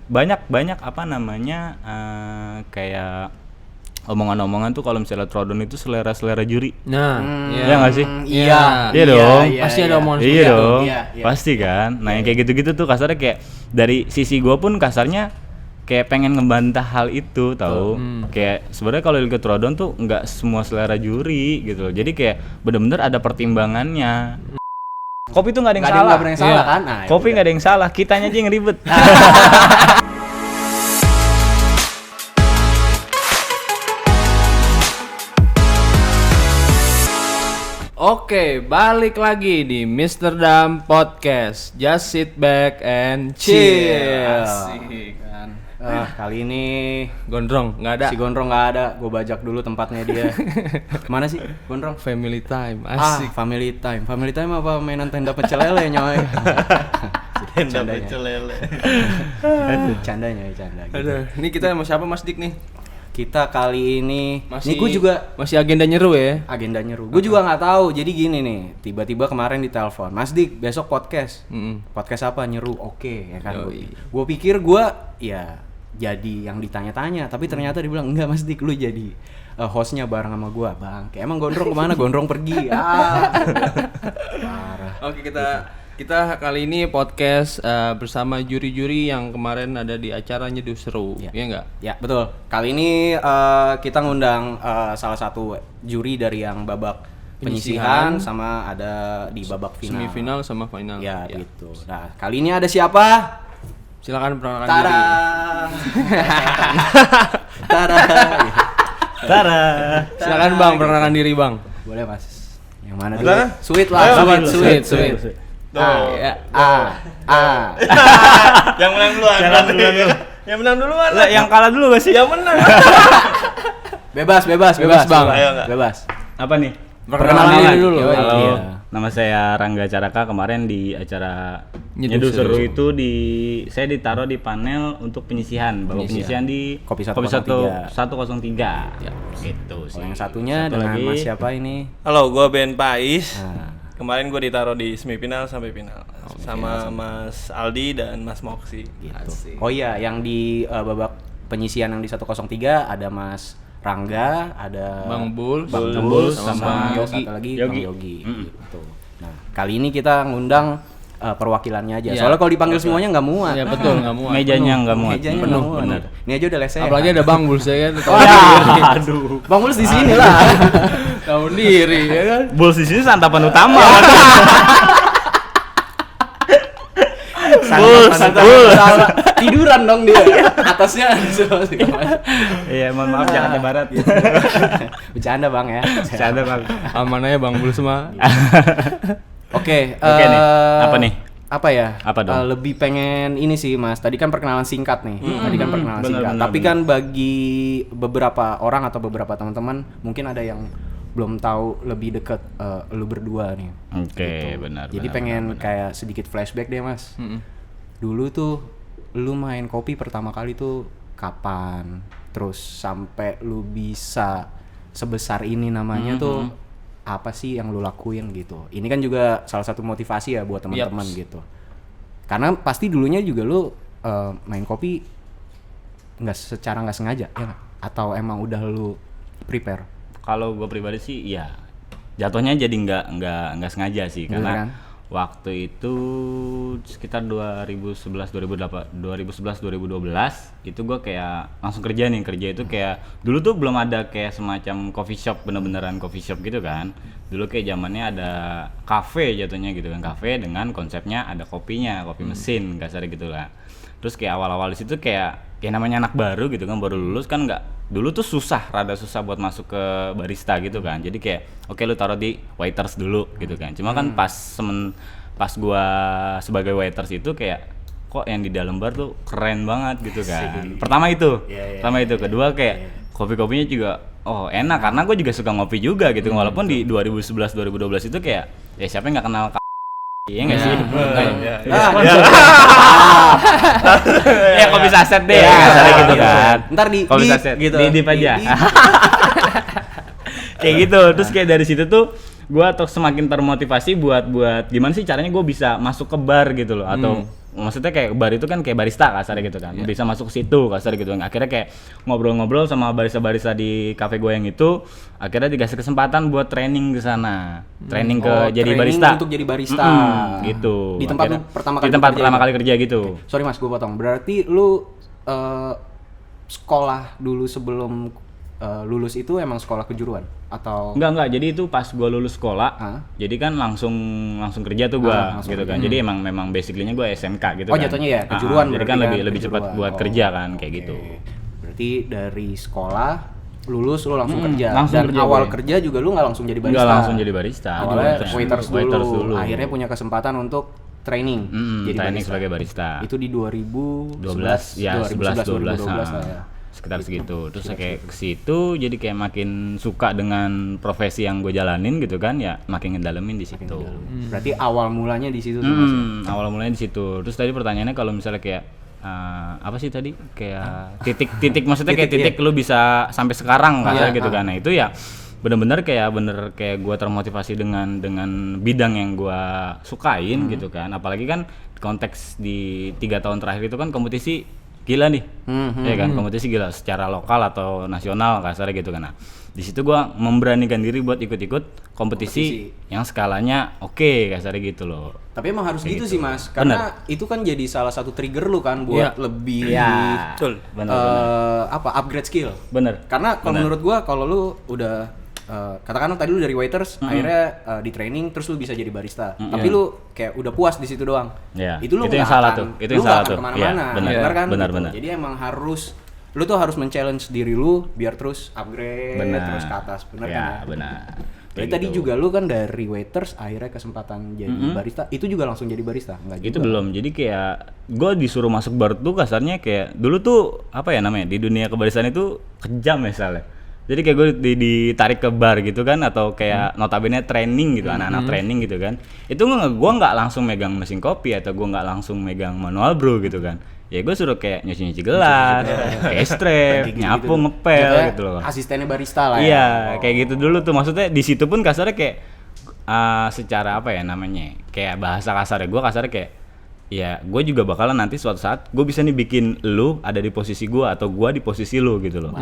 banyak apa namanya kayak omongan-omongan tuh kalau misalnya Trodon itu selera juri. Nah, iya nggak sih? Iya dong. Pasti ada omongan Iya seperti itu. dong. Iya. Pasti kan. Nah, yang kayak gitu-gitu tuh kasarnya kayak dari sisi gua pun kasarnya kayak pengen ngebantah hal itu tahu. Kayak sebenarnya kalau Liga Trodon tuh nggak semua selera juri gitu loh. Jadi kayak bener-bener ada pertimbangannya. Kopi tuh nggak ada yang salah. Nggak ada yang salah kan? Nah, Kopi nggak ada yang salah, kitanya aja yang ribet. Oke, balik lagi di Mr. Dam Podcast. Just sit back and chill. Asik kan. Kali ini Gondrong, nggak ada. si Gondrong nggak ada, gue bajak dulu tempatnya dia. Mana sih Gondrong? Family time, Asik. asik. Family time. Family time apa mainan tenda pecel lele nyoy? Tenda pecel lele. Candanya canda. Gitu. Aduh, ini kita sama siapa Mas Dik nih? Kita kali ini, Masih, ini gue juga masih agenda nyeru ya? agenda nyeru. Gue juga nggak tahu. Jadi gini nih, tiba-tiba kemarin ditelepon, Mas Dik besok podcast. Podcast apa nyeru? Oke, ya kan. Gue pikir gue ya jadi yang ditanya-tanya, tapi ternyata dia bilang enggak Mas Dik, lu jadi hostnya bareng sama gue. Bang, kayak emang Gondrong kemana? Gondrong pergi. Parah. Oke, kita kali ini podcast bersama juri-juri yang kemarin ada di acara Nyeduh Seru, ya enggak? Ya betul. Kali ini kita ngundang salah satu juri dari yang babak penyisihan sama ada di babak final. Semifinal sama final. Ya, gitu. Nah, kali ini ada siapa? Silakan perkenalkan Tara. diri. Tara. Tara. Silakan Bang, perkenalkan diri Bang. Boleh, Mas. Yang mana dulu? Udah? Sweet lah. Ayo, Sweet. Yang menang duluan. Yang menang duluan. Lah, yang kalah dulu gak sih? Yang menang. Bebas, Bang. Ayo, enggak. Bebas. Apa nih? Perkenalan diri dulu. Yoi. Halo, Iya. nama saya Rangga Caraka. Kemarin di acara Nyeduh Nyeduh Seru. Seru itu saya ditaruh di panel untuk penyisihan, babak penyisihan di Kopi Kopi 103. 103. Ya, gitu sih. Kalau yang satunya Satu dengan lagi. Mas siapa ini? Halo, gue Ben Pais. Nah, Kemarin gue ditaruh di semifinal sampai final sama Mas Aldi dan Mas Moksi. gitu. Oh iya, yang di babak penyisian yang di 103 ada Mas Rangga, ada Bang Bul, Bang sama Bul, sama Yogi. satu lagi Yogi. Bang Yogi gitu. Nah, kali ini kita ngundang perwakilannya aja. Iya. Soalnya kalau dipanggil semuanya nggak muat. Ya betul, nggak muat. Mejanya nggak muat. Mejanya Penuh, nggak muat. benar. Ini aja udah lesehan. Apalagi ada Bang Bul saya kan. Oh, Aduh. Bang Bulus di sini lah. Tahu diri ya kan. Bulls di sini santapan utama. Santai. Tiduran dong dia. Atasnya Iya, mohon maaf Jakarta Barat. Bercanda Bang ya. Bercanda, Bang. Amannya Bang Bul semua. Oke, nih. Apa nih? Apa ya? Apa dong? Lebih pengen ini sih Mas. Tadi kan perkenalan singkat nih. Tadi kan perkenalan benar, singkat. benar, Tapi benar. kan bagi beberapa orang atau beberapa teman-teman mungkin ada yang belum tahu lebih deket lu berdua nih. Oke, benar. Jadi benar, pengen benar. kayak sedikit flashback deh Mas. Dulu tuh lu main kopi pertama kali tuh kapan? Terus sampai lu bisa sebesar ini namanya tuh apa sih yang lu lakuin gitu. Ini kan juga salah satu motivasi ya buat teman-teman gitu. Karena pasti dulunya juga lu main kopi secara nggak sengaja ya nggak? Atau emang udah lu prepare? Kalau gue pribadi sih ya jatuhnya jadi nggak sengaja sih, Bener karena kan? waktu itu sekitar 2011 2012 itu gue kayak langsung kerja itu kayak dulu tuh belum ada kayak semacam coffee shop, bener-beneran coffee shop gitu kan. Dulu kayak zamannya ada cafe jatuhnya gitu kan, cafe dengan konsepnya ada kopinya, kopi mesin kasar gitu lah. Terus kayak awal-awal di situ kayak namanya anak baru gitu kan, baru lulus kan, nggak dulu tuh rada susah buat masuk ke barista gitu kan. Jadi kayak oke, lu taruh di waiters dulu gitu kan. Cuma kan pas gua sebagai waiters itu kayak kok yang di dalam bar tuh keren banget gitu kan. Pertama itu. Kedua kayak kopi-kopinya juga enak karena gue juga suka ngopi juga gitu. Walaupun di 2011 2012 itu kayak ya siapa yang nggak kenal iya nggak sih? Ya kopi saset deh, kasarnya gitu kan. Ntar kopi saset gitu. di aja. Kayak gitu. Terus kayak dari situ tuh gue tuh semakin termotivasi buat gimana sih caranya gue bisa masuk ke bar gitu loh, atau maksudnya kayak bar itu kan kayak barista kasarnya gitu kan, bisa masuk ke situ kasar gitu. Akhirnya kayak ngobrol-ngobrol sama barista-barista di kafe gue yang itu, akhirnya dikasih kesempatan buat training ke sana, training ke jadi training barista. untuk jadi barista. Gitu. Di tempat Akhirnya- lu pertama di kali tempat bekerja pertama itu? kali kerja gitu. Sorry Mas, gue potong. Berarti lu sekolah dulu sebelum lulus itu emang sekolah kejuruan atau Enggak, jadi itu pas gue lulus sekolah, Hah? jadi kan langsung kerja tuh gue, langsung gitu kan. Jadi memang basically-nya gue SMK gitu Oh, kan. jatuhnya ya, kejuruan jadi berarti kan kan, lebih cepat kejuruan. buat Oh, kerja kan, kayak oke. gitu. Berarti dari sekolah lulus lu langsung kerja. langsung Dan kerja awal gue. kerja juga lu nggak langsung jadi barista. Enggak langsung jadi barista. Awalnya Jadi waiters dulu. dulu. Akhirnya punya kesempatan untuk training jadi training barista. sebagai barista. Itu di 12 ya 11 12 lah ya. sekitar segitu. Terus kayak ke situ jadi kayak makin suka dengan profesi yang gue jalanin gitu kan, ya makin ngedalemin di situ. Berarti awal mulanya di situ tuh, Mas, ya? Awal mulanya di situ. Terus tadi pertanyaannya kalau misalnya kayak apa sih tadi? Kayak titik maksudnya kayak titik lu bisa sampai sekarang kan gitu kan. Nah, itu ya bener-bener kayak gue termotivasi dengan bidang yang gue sukain gitu kan. Apalagi kan konteks di 3 tahun terakhir itu kan kompetisi gila nih, ya kan, kompetisi gila secara lokal atau nasional kasarnya gitu kan. Nah, di situ gua memberanikan diri buat ikut kompetisi yang skalanya oke, kasarnya gitu loh. Tapi emang harus gitu sih Mas, karena itu kan jadi salah satu trigger lu kan buat lebih Betul. upgrade skill. Bener. Karena kalau menurut gua kalau lu udah katakanlah tadi lu dari waiters akhirnya di training terus lu bisa jadi barista. Tapi lu kayak udah puas di situ doang. Iya. Itu lu Itu yang nggak salah akan- tuh. Itu lu yang nggak salah akan tuh. kemana-mana. Iya, benar. Benar kan? Benar, Gitu. benar. Jadi emang lu tuh harus men-challenge diri lu biar terus upgrade terus ke atas. Benar kan? Ya, Ya? benar. Jadi Kayak tadi gitu. juga lu kan dari waiters akhirnya kesempatan jadi barista, itu juga langsung jadi barista? Enggak juga. Itu belum. Jadi kayak gue disuruh masuk bar tuh kasarnya kayak dulu tuh apa ya namanya, di dunia kebaristaan itu kejam misalnya. Jadi kayak gue ditarik ke bar gitu kan, atau kayak notabene training gitu, anak-anak training gitu kan. Itu gue nggak langsung megang mesin kopi atau gue nggak langsung megang manual brew gitu kan. Ya gue suruh kayak nyuci gelas, kayak strap, nyapu, ngepel Jatuhnya gitu loh. Asistennya barista lah ya. Iya, kayak gitu dulu tuh. Maksudnya di situ pun kasarnya kayak secara apa ya namanya? Kayak bahasa kasarnya gue kasarnya kayak ya gue juga bakalan nanti suatu saat gue bisa nih bikin lu ada di posisi gue atau gue di posisi lu gitu loh.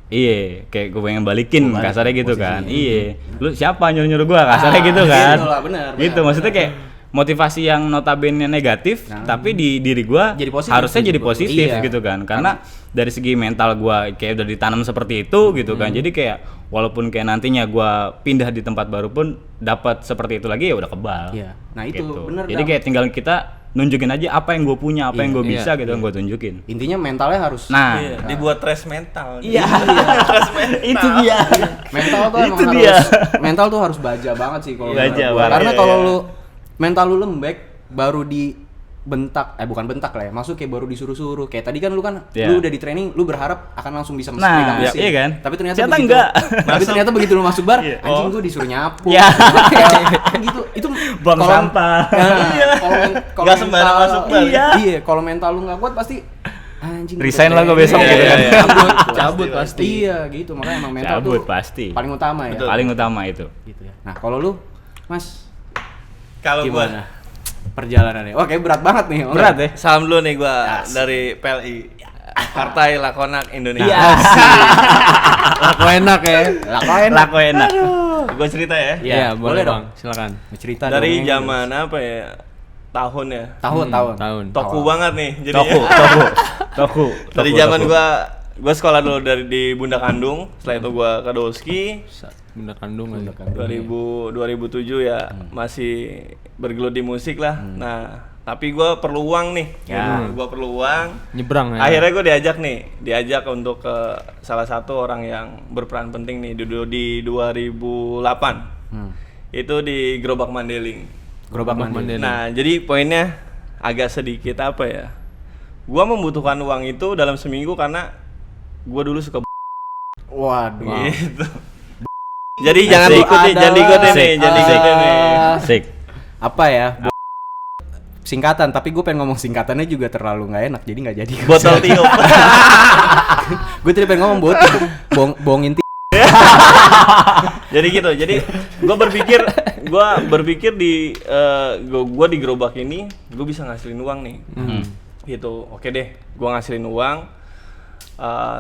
Iya, kayak gue pengen balikin kasarnya gitu kan. Iya. Lu siapa nyuruh-nyuruh gue kasarnya gitu kan. Gitu lah, benar, Gitu maksudnya kayak motivasi yang notabene negatif tapi di diri gua Jadi positif. harusnya jadi positif Iya. gitu kan, karena dari segi mental gua kayak udah ditanam seperti itu gitu kan. Jadi kayak walaupun kayak nantinya gua pindah di tempat baru pun dapat seperti itu lagi, ya udah kebal. Iya. Nah, itu Gitu. bener, Jadi Dam. kayak tinggal kita nunjukin aja apa yang gue punya, apa yang gue bisa gitu, yang gue tunjukin. Intinya mentalnya harus Nah, Iya, dibuat stress mental. iya, itu dia. mental tuh emang Itu harus dia. mental tuh harus baja banget sih kalau Baja menurut gua. banget. Karena Iya, kalau iya. lu mental lu lembek baru dibentak, bukan bentak lah ya, masuk kayak baru disuruh-suruh. Kayak tadi kan lu kan Iya. lu udah di training, lu berharap akan langsung bisa Nah, megang mesin. iya kan? Tapi ternyata Ternyata begitu, enggak. tapi ternyata begitu lu masuk bar, Iya. anjing gua disuruh nyapu. Iya. Kayak gitu. Itu Buang kalau- sampah. Nah, kalau Nggak sembarang mental- masuk bar. Iya. Iya, kalau mental lu nggak kuat pasti anjing. Resign gua lah gua training. besok Iya, gitu kan. iya, iya. Cabut pasti. Iya gitu, makanya emang mental Cabut tuh pasti. paling utama ya. Paling utama itu. Gitu ya. Nah, kalau lu, Mas, Kalau gua gimana perjalanannya? Wah, kayak berat banget nih. Berat ya? salam dulu nih gua dari PLI. Partai Lakonak Indonesia. Iya. Laku enak ya. Lakoin. Laku enak. Gua cerita ya. Iya, boleh dong. Bang. Silakan. Cerita Dari dong. zaman apa ya? Tahun ya. tahun. Tahun. Toku banget nih. Jadi Toku. dari zaman gua sekolah dulu di Bunda Kandung, setelah itu gua ke Doski. Bunda kandung aja. 2007 ya, masih bergelut di musik lah. Nah, tapi gua perlu uang nih. Ya. Gua perlu uang. Nyebrang ya. Akhirnya gue diajak untuk ke salah satu orang yang berperan penting nih di 2008. Itu di Gerobak Mandeling. Gerobak mandi. Nah, jadi poinnya agak sedikit apa ya? Gua membutuhkan uang itu dalam seminggu karena gua dulu suka Waduh. gitu. Jadi jangan diikuti, jangan diikuti nih, jangan diikuti nih. Asik. Apa ya? Singkatan, tapi gue pengen ngomong singkatannya juga terlalu nggak enak, jadi nggak jadi. Botol tiup. Gue tadi pengen ngomong bongin Jadi gitu. Jadi gue berpikir di gue di gerobak ini gue bisa ngasilin uang nih. Gitu. Oke deh, gue ngasilin uang.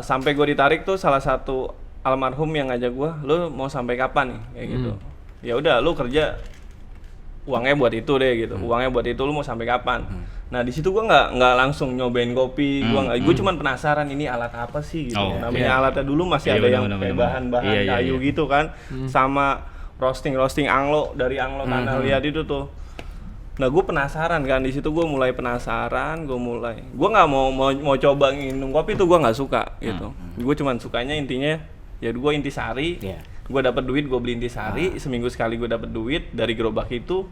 Sampai gue ditarik tuh salah satu almarhum yang ngajak gue, lu mau sampai kapan nih kayak gitu. Ya udah, lu kerja uangnya buat itu deh gitu. Uangnya buat itu, lu mau sampai kapan? Nah di situ gue nggak langsung nyobain kopi. Gue cuman penasaran ini alat apa sih gitu. Namanya alatnya dulu masih ada yang kayak bahan-bahan kayu gitu kan, sama roasting anglo dari anglo tanah liat itu tuh. Nah gue penasaran kan, di situ gue mulai penasaran, gue nggak mau coba minum kopi tuh, gue nggak suka gitu. Gue cuman sukanya intinya ya gue intisari, gue dapat duit gue beli intisari, seminggu sekali gue dapat duit dari gerobak itu.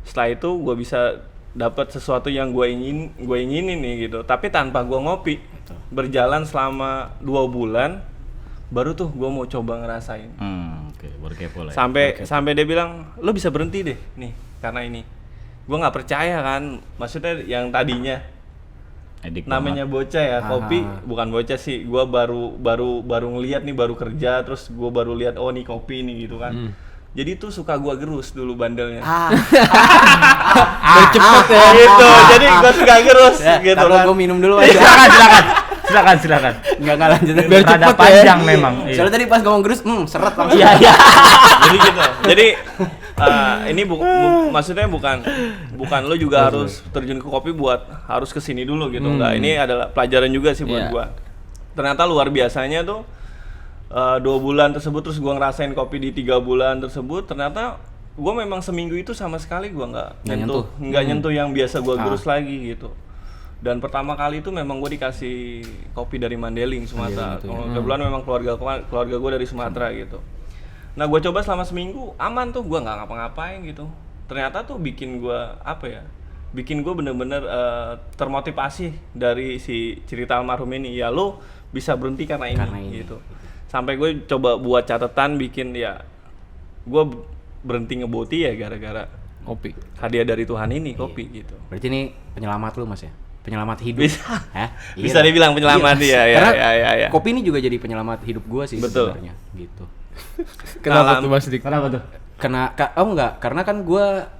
Setelah itu gue bisa dapat sesuatu yang gue inginin nih gitu, tapi tanpa gue ngopi. Berjalan selama 2 bulan baru tuh gue mau coba ngerasain. Baru kepo lah. Sampai dia bilang, lo bisa berhenti deh nih karena ini. Gue nggak percaya kan, maksudnya yang tadinya Edik namanya bocah ya, kopi bukan bocah sih, gue baru ngeliat nih, baru kerja, terus gue baru lihat oh nih kopi nih gitu kan. Jadi tuh suka gue gerus dulu bandelnya. Cepet ya gitu, jadi gue suka gerus gitu kan. Gue minum dulu aja. Silakan. Nggak lanjut. Biar Rada cepet panjang ya. memang. Soalnya tadi pas ngomong gerus, seret langsung. Iya. Jadi gitu. Jadi ini maksudnya bukan lo juga harus terjun ke kopi buat harus kesini dulu gitu. Enggak, ini adalah pelajaran juga sih buat gua. Ternyata luar biasanya tuh 2 bulan tersebut, terus gua ngerasain kopi di 3 bulan tersebut, ternyata gua memang seminggu itu sama sekali gua nggak nyentuh yang biasa gua gerus lagi gitu. Dan pertama kali itu memang gue dikasih kopi dari Mandailing, Sumatera. Kebetulan memang keluarga gue dari Sumatera gitu. Nah gue coba selama seminggu, aman tuh, gue nggak ngapa-ngapain gitu. Ternyata tuh bikin gue bikin gue bener-bener termotivasi dari si cerita almarhum ini. Ya lo bisa berhenti karena ini gitu. Sampai gue coba buat catatan, bikin ya gue berhenti ngeboti ya gara-gara kopi. Hadiah dari Tuhan ini, kopi gitu. Berarti ini penyelamat lu Mas ya? Penyelamat hidup. Bisa dibilang penyelamat dia ya. Karena kopi ini juga jadi penyelamat hidup gua sih sebenarnya gitu. Kenapa tuh Mas Dik? Kenapa tuh? Karena kan gua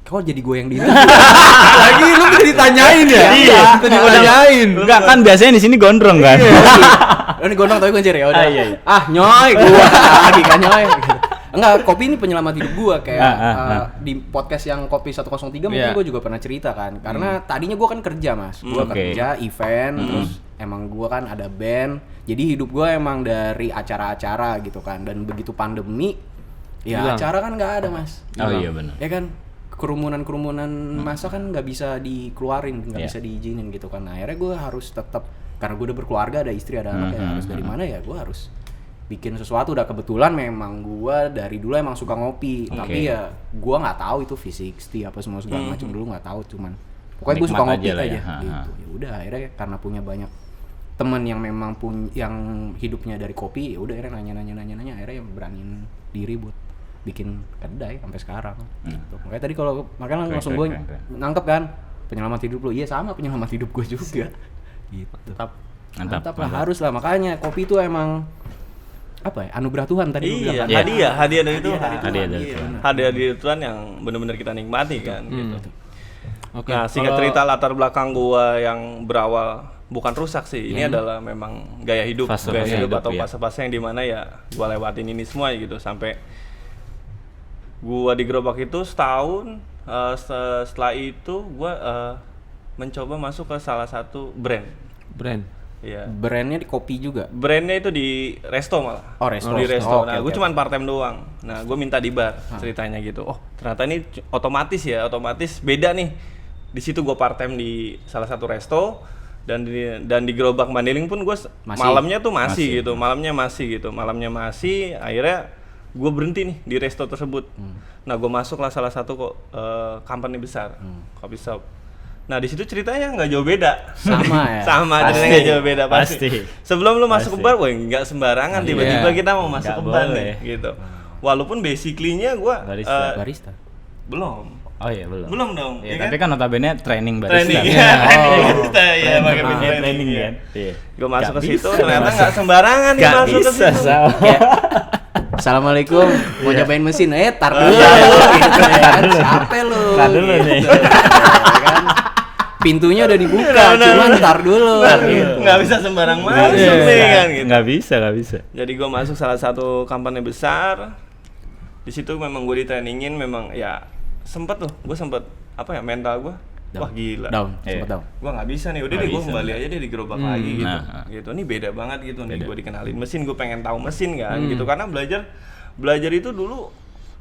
kok jadi gue yang diri lagi lu udah ditanyain ya? Iya, ditanyain. Enggak kan biasanya di sini gondrong kan. Ini gondong tapi kunci ya udah. Iya. Nyoy gua lagi kan nyoy. Enggak, kopi ini penyelamat hidup gua kayak di podcast yang Kopi 103 mungkin gua juga pernah cerita kan. Karena tadinya gua kan kerja, Mas. Gua kerja event, terus emang gua kan ada band. Jadi hidup gua emang dari acara-acara gitu kan. Dan begitu pandemi, ya acara kan nggak ada, Mas. Oh iya benar. Ya kan, kerumunan masa kan nggak bisa dikeluarin, nggak bisa diizinin gitu kan. Nah, akhirnya gua harus tetap, karena gua udah berkeluarga, ada istri, ada anak, ya harus dari mana ya gua harus bikin sesuatu. Udah kebetulan memang gua dari dulu emang suka ngopi, tapi ya gua nggak tahu itu V60 apa semua segala macam, dulu nggak tahu, cuman pokoknya gua suka ngopi aja ya. gitu. Ya udah akhirnya karena punya banyak teman yang memang yang hidupnya dari kopi, ya udah akhirnya nanya akhirnya yang beraniin diri buat bikin kedai sampai sekarang gitu. Makanya tadi kalau makanya langsung gue nangkep kan penyelamat hidup lo. Iya sama, penyelamat hidup gue juga gitu. Mantap lah, harus lah. Makanya kopi itu emang apa ya, anugerah Tuhan tadi lu bilang kan? Hadiah dari Tuhan. Hadiah dari Tuhan yang benar-benar kita nikmati kan gitu. Oke. Nah, singkat cerita latar belakang gua yang berawal bukan rusak sih. Ini adalah memang gaya hidup atau fase-fase yang dimana ya gua lewatin ini semua gitu sampai gua di gerobak itu setahun. Setelah itu gua mencoba masuk ke salah satu brand. Iya. Brandnya di kopi juga. Brandnya itu di resto malah. Oh, resto. Di resto. Oh, nah, gue cuma part time doang. Nah, gue minta di bar ceritanya gitu. Oh, ternyata ini otomatis beda nih. Di situ gue part time di salah satu resto dan di gerobak Mandailing pun gue malamnya tuh masih gitu. Malamnya masih. Akhirnya gue berhenti nih di resto tersebut. Nah, gue masuklah salah satu company besar, coffee shop. Nah di situ ceritanya nggak jauh beda, ceritanya nggak jauh beda pasti. Sebelum lu masuk ke bar, wah nggak sembarangan tiba-tiba kita mau masuk ke bar nih, gitu. Walaupun basically-nya gue barista. belum. Oh iya belum. Belum dong. Iya, ya tapi kan notabene training barista. Training. Iya. Iya, pakai Training ya. kan. Iya. Gue masuk Nggak ke situ bisa ternyata masuk. nggak sembarangan nih Nggak masuk ke bisa, situ. Sal. Assalamualaikum, mau nyobain mesin, tar dulu, Iya. gitu kan, siapa lu? Tar dulu nih. Gitu. Ya kan? Pintunya udah dibuka, Benar, cuman benar. tar dulu. gitu. Nggak bisa sembarang masuk Iya. nih kan gitu. Nggak bisa. Jadi gue masuk salah satu company besar. Di situ memang gue ditrainingin, memang ya sempet apa ya, mental gue wah gila. Down, Iya. sempet down. Gue nggak bisa nih, udah Nggak deh gue bisa. kembali aja deh di gerobak lagi gitu. Nah. Gitu, ini beda banget gitu nih, Beda. gue dikenalin mesin, gue pengen tahu mesin kan gitu, karena belajar itu dulu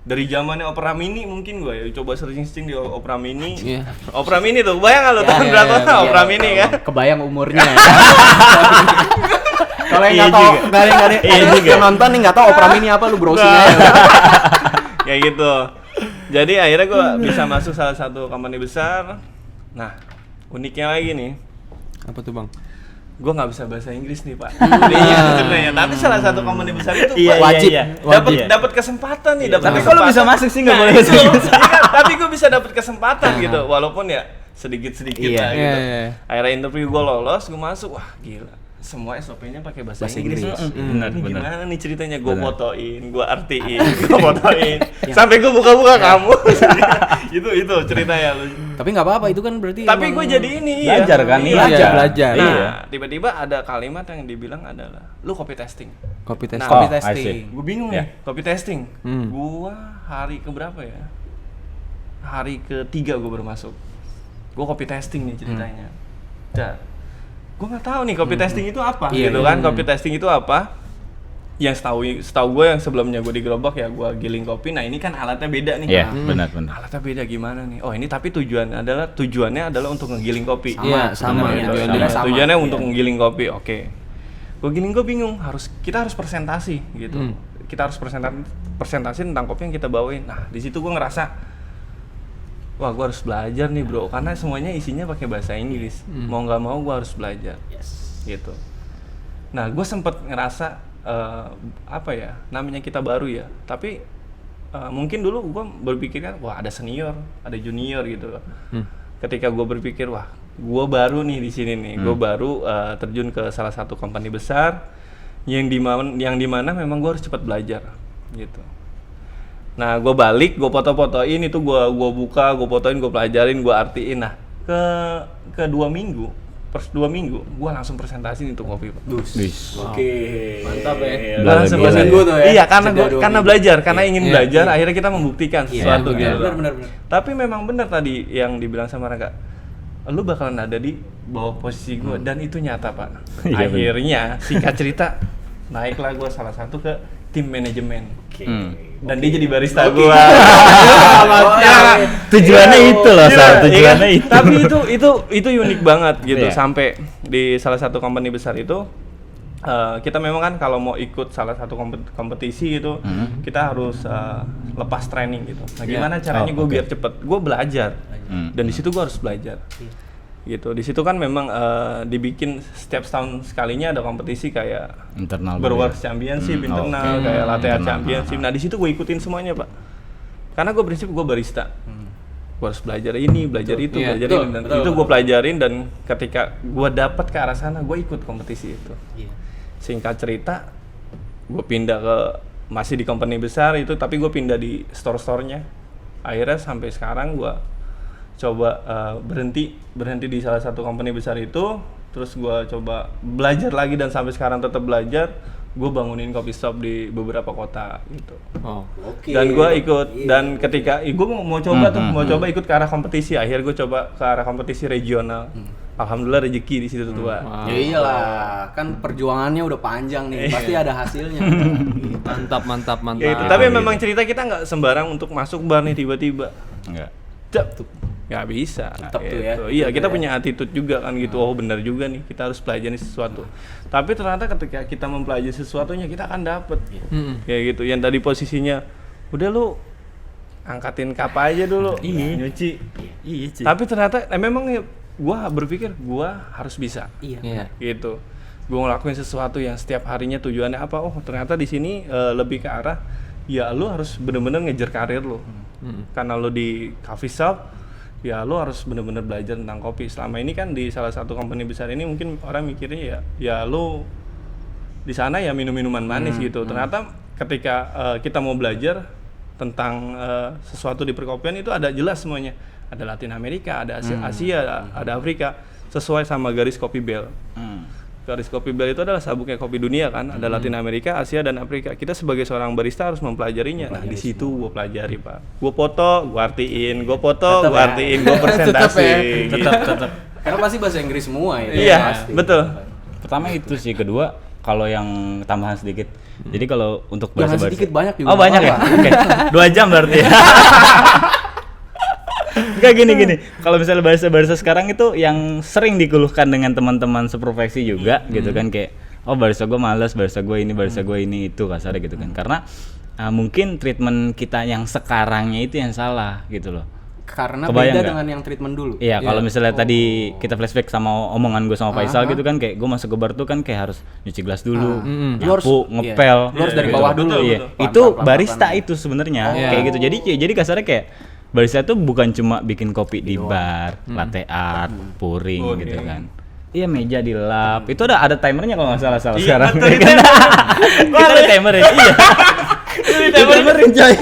dari zamannya Opera Mini mungkin gue ya coba searching di Opera Mini. Iya. Opera Mini tuh, bayang nggak lo tahun berapa Opera Mini kan? Kebayang umurnya. Kalau yang Iya nggak tahu, juga. nggak ada Iya juga. yang nonton nih nggak tahu Opera Mini apa, lu browsing aja. Kayak gitu. Jadi akhirnya gue bisa masuk salah satu company besar. Nah, uniknya lagi nih, Apa tuh bang? gue nggak bisa bahasa Inggris nih pak. Iya sebenarnya. Tapi salah satu company besar itu Iya, Pak, wajib. dapat kesempatan nih. Dapat Tapi kalau kesempatan. bisa masuk sih nggak Nah, boleh itu. bahasa Inggris. Iya kan? Tapi gue bisa dapat kesempatan gitu, walaupun ya sedikit Iya. lah gitu. Iya. Akhirnya interview gue lolos, gue masuk, wah gila. Semua SOP-nya pakai bahasa Inggris. Benar, Ini benar. gimana nih ceritanya? Gue Benar. fotoin, gue artiin, gue fotoin. Sampai gue buka-buka kamus. itu ceritanya. Tapi nggak apa-apa, itu kan berarti. Tapi emang- gue jadi ini Belajar kan? Iya, belajar. Nah, Iya. tiba-tiba ada kalimat yang dibilang adalah lu copy testing. Copy test. Nah, Copy Oh, I testing. see. Gue bingung Ya. nih, copy testing. Hmm. Gua hari ke berapa ya? Hari ketiga gue baru masuk. Gue copy testing nih ceritanya. Dan gue nggak tahu nih copy testing itu apa, Iya, gitu iya. kan? Copy testing itu apa? Yang setahu gue yang sebelumnya gue di gerobak ya gue giling kopi. Nah ini kan alatnya beda nih. Iya, Nah, benar. alatnya beda gimana nih? Oh ini tapi tujuannya adalah untuk ngegiling kopi. Iya, sama. Gitu. Tujuannya sama. Tujuannya Iya. untuk menggiling kopi. Oke. Gue bingung, kita harus presentasi gitu. Kita harus presentasi tentang kopi yang kita bawain. Nah, di situ gue ngerasa wah, gue harus belajar nih, Bro, karena semuanya isinya pakai bahasa Inggris. Mau nggak mau gue harus belajar. Gitu. Nah, gue sempet ngerasa apa ya? Namanya kita baru ya. Tapi mungkin dulu gue berpikir kan, wah ada senior, ada junior gitu. Ketika gue berpikir, wah gue baru nih di sini nih, gue baru terjun ke salah satu company besar yang dimana memang gue harus cepat belajar gitu. Nah gue balik, gue foto-fotoin itu, gue buka, gue fotoin, gue pelajarin, gue artiin. Nah ke 2 minggu, per 2 minggu gue langsung presentasi untuk kopi Pak. Oke. Mantap ya. Gila, Langsung gila, presentasi. Minggu tuh ya. Iya, Jeda 2 minggu. belajar, karena ingin Iya, belajar, iya. akhirnya kita membuktikan sesuatu gitu. Benar. Tapi memang benar tadi yang dibilang sama Raka, lu bakalan ada di bawah posisi gue, dan itu nyata Pak. Iya, Akhirnya singkat cerita naiklah gue salah satu ke tim manajemen, dan dia jadi barista gue. Tujuannya itu loh, Gila, Sal. iya Tujuannya kan? itu. Tapi itu unik banget gitu. Iya. Sampai di salah satu company besar itu kita memang kan kalau mau ikut salah satu kompetisi gitu, kita harus lepas training gitu. Nah, gimana caranya Oh, gue oke. biar cepet? Gue belajar. Hmm. Dan di situ gue harus belajar. Gitu. Di situ kan memang dibikin setiap setahun sekalinya ada kompetisi kayak Internal Brewers juga. Championship Hmm, internal, oke. kayak Latte Art Internal. Championship. Nah, di situ gue ikutin semuanya, Pak. Karena gue prinsip gue barista. Gue harus belajar ini, belajar itu, Iya, belajar betul, ini, dan betul, itu gue betul. pelajarin, dan ketika gue dapat ke arah sana, gue ikut kompetisi itu. Singkat cerita, gue pindah masih di company besar itu, tapi gue pindah di store-store-nya. Akhirnya sampai sekarang gue coba berhenti di salah satu company besar itu, terus gue coba belajar lagi, dan sampai sekarang tetap belajar. Gue bangunin coffee shop di beberapa kota gitu. Oh. Oke. Dan gue ikut, dan ketika gue mau coba coba ikut ke arah kompetisi. Akhirnya gue coba ke arah kompetisi regional. Alhamdulillah rezeki di situ tuh, Pak. Ya iyalah, kan perjuangannya udah panjang nih, pasti ada hasilnya. Mantap. Ya itu. Tapi memang cerita kita nggak sembarang untuk masuk bar nih tiba-tiba. Enggak. Nggak bisa. Tetep tuh ya. Iya, kita Ya. punya attitude juga kan gitu. Oh benar juga nih, kita harus pelajari sesuatu. Tapi ternyata ketika kita mempelajari sesuatunya, kita akan dapet. Kayak gitu. Yang tadi posisinya, udah lu angkatin cup aja dulu, nyuci. Iya, Ci. Tapi ternyata memang gua berpikir gua harus bisa. Iya. Gitu. Gue ngelakuin sesuatu yang setiap harinya tujuannya apa? Oh ternyata di sini lebih ke arah ya lu harus bener-bener ngejar karir lu. Karena lo di coffee shop, ya lo harus bener-bener belajar tentang kopi. Selama ini kan di salah satu company besar ini mungkin orang mikirnya ya lo di sana ya minum-minuman manis gitu. Ternyata ketika kita mau belajar tentang sesuatu di perkopian itu ada jelas semuanya. Ada Latin Amerika, ada Asia, ada Afrika, sesuai sama garis Kopi Bell. Garis Kopi Bell itu adalah sabuknya kopi dunia kan, ada Latin Amerika, Asia dan Afrika. Kita sebagai seorang barista harus mempelajarinya. Nah, di situ gue pelajari, Pak. Gue foto, gue artiin, gue foto, gue artiin, gue presentasi. Tetap. Karena pasti bahasa Inggris semua ya. Iya, pasti. betul. Pertama itu sih, kedua kalau yang tambahan sedikit. Jadi kalau untuk Jangan bahasa sedikit, banyak juga. Oh, banyak ya? Oke. 2 jam berarti ya. Enggak gini. Kalau misalnya barista-barista sekarang itu yang sering dikeluhkan dengan teman-teman seprofesi juga gitu kan, kayak oh barista gue malas, barista gue ini itu kasarnya gitu kan. Karena mungkin treatment kita yang sekarangnya itu yang salah gitu loh. Karena Kebayang beda nggak? dengan yang treatment dulu. Iya, kalau misalnya tadi kita flashback sama omongan gue sama Faisal gitu kan, kayak gue masuk ke bar tuh kan kayak harus nyuci gelas dulu, Lu harus- nyapu, ngepel, Lu harus dari gitu. bawah dulu. Iya. Pelan-pelan, Itu pelan-pelan. barista itu sebenarnya kayak gitu. Jadi kasarnya kayak barista tuh bukan cuma bikin kopi di bar, latte art, pouring gitu kan. Iya, meja dilap. Itu ada timernya kalau nggak salah sekarang. betul, Kita ada timer ya. Iya. Timerin coy.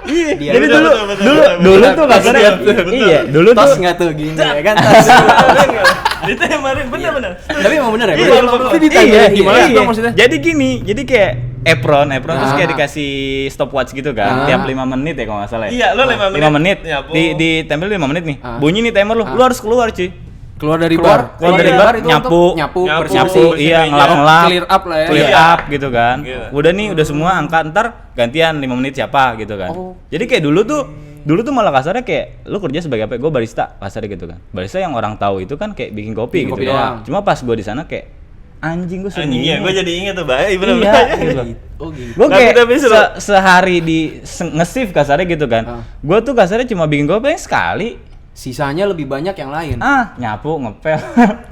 Iya. Dia Jadi betul, dulu tuh kasarnya. Iya, dulu Tos tuh nggak tuh gini ya kan? Tos. Ditemerin bener-bener. Tapi emang bener ya? Iya, Iya, gimana sih, Bang, maksudnya? Jadi gini, jadi kayak apron terus kayak dikasih stopwatch gitu kan, tiap 5 menit ya kalau nggak salah ya. Iya, lo 5 menit. 5 menit. Nyapu. Di tempel 5 menit nih. Bunyi nih timer lu harus keluar cuy. Keluar dari bar. Keluar dari bar, itu nyapu, untuk nyapu, Nyapu. bersih-bersih. nyapu, iya, meja. ngelap-ngelap, Clear up lah ya. clear Iya. up gitu kan. Iya. Udah nih, udah semua angkat, ntar gantian 5 menit siapa gitu kan. Jadi kayak dulu tuh malah kasarnya kayak lu kerja sebagai apa? Gue barista kasarnya gitu kan. Barista yang orang tahu itu kan kayak bikin kopi Bikin gitu kopi kan. doang. Cuma pas gue di sana kayak anjing gue sering Anjing ya, bingung. gue jadi inget tuh, Bay. Bener Iya, gitu. Oh gitu. Gue Tapi- kayak tapi seru. sehari di nge-shift kasarnya gitu kan. Gue tuh kasarnya cuma bikin kopi sekali. Sisanya lebih banyak yang lain. Nyapu, ngepel,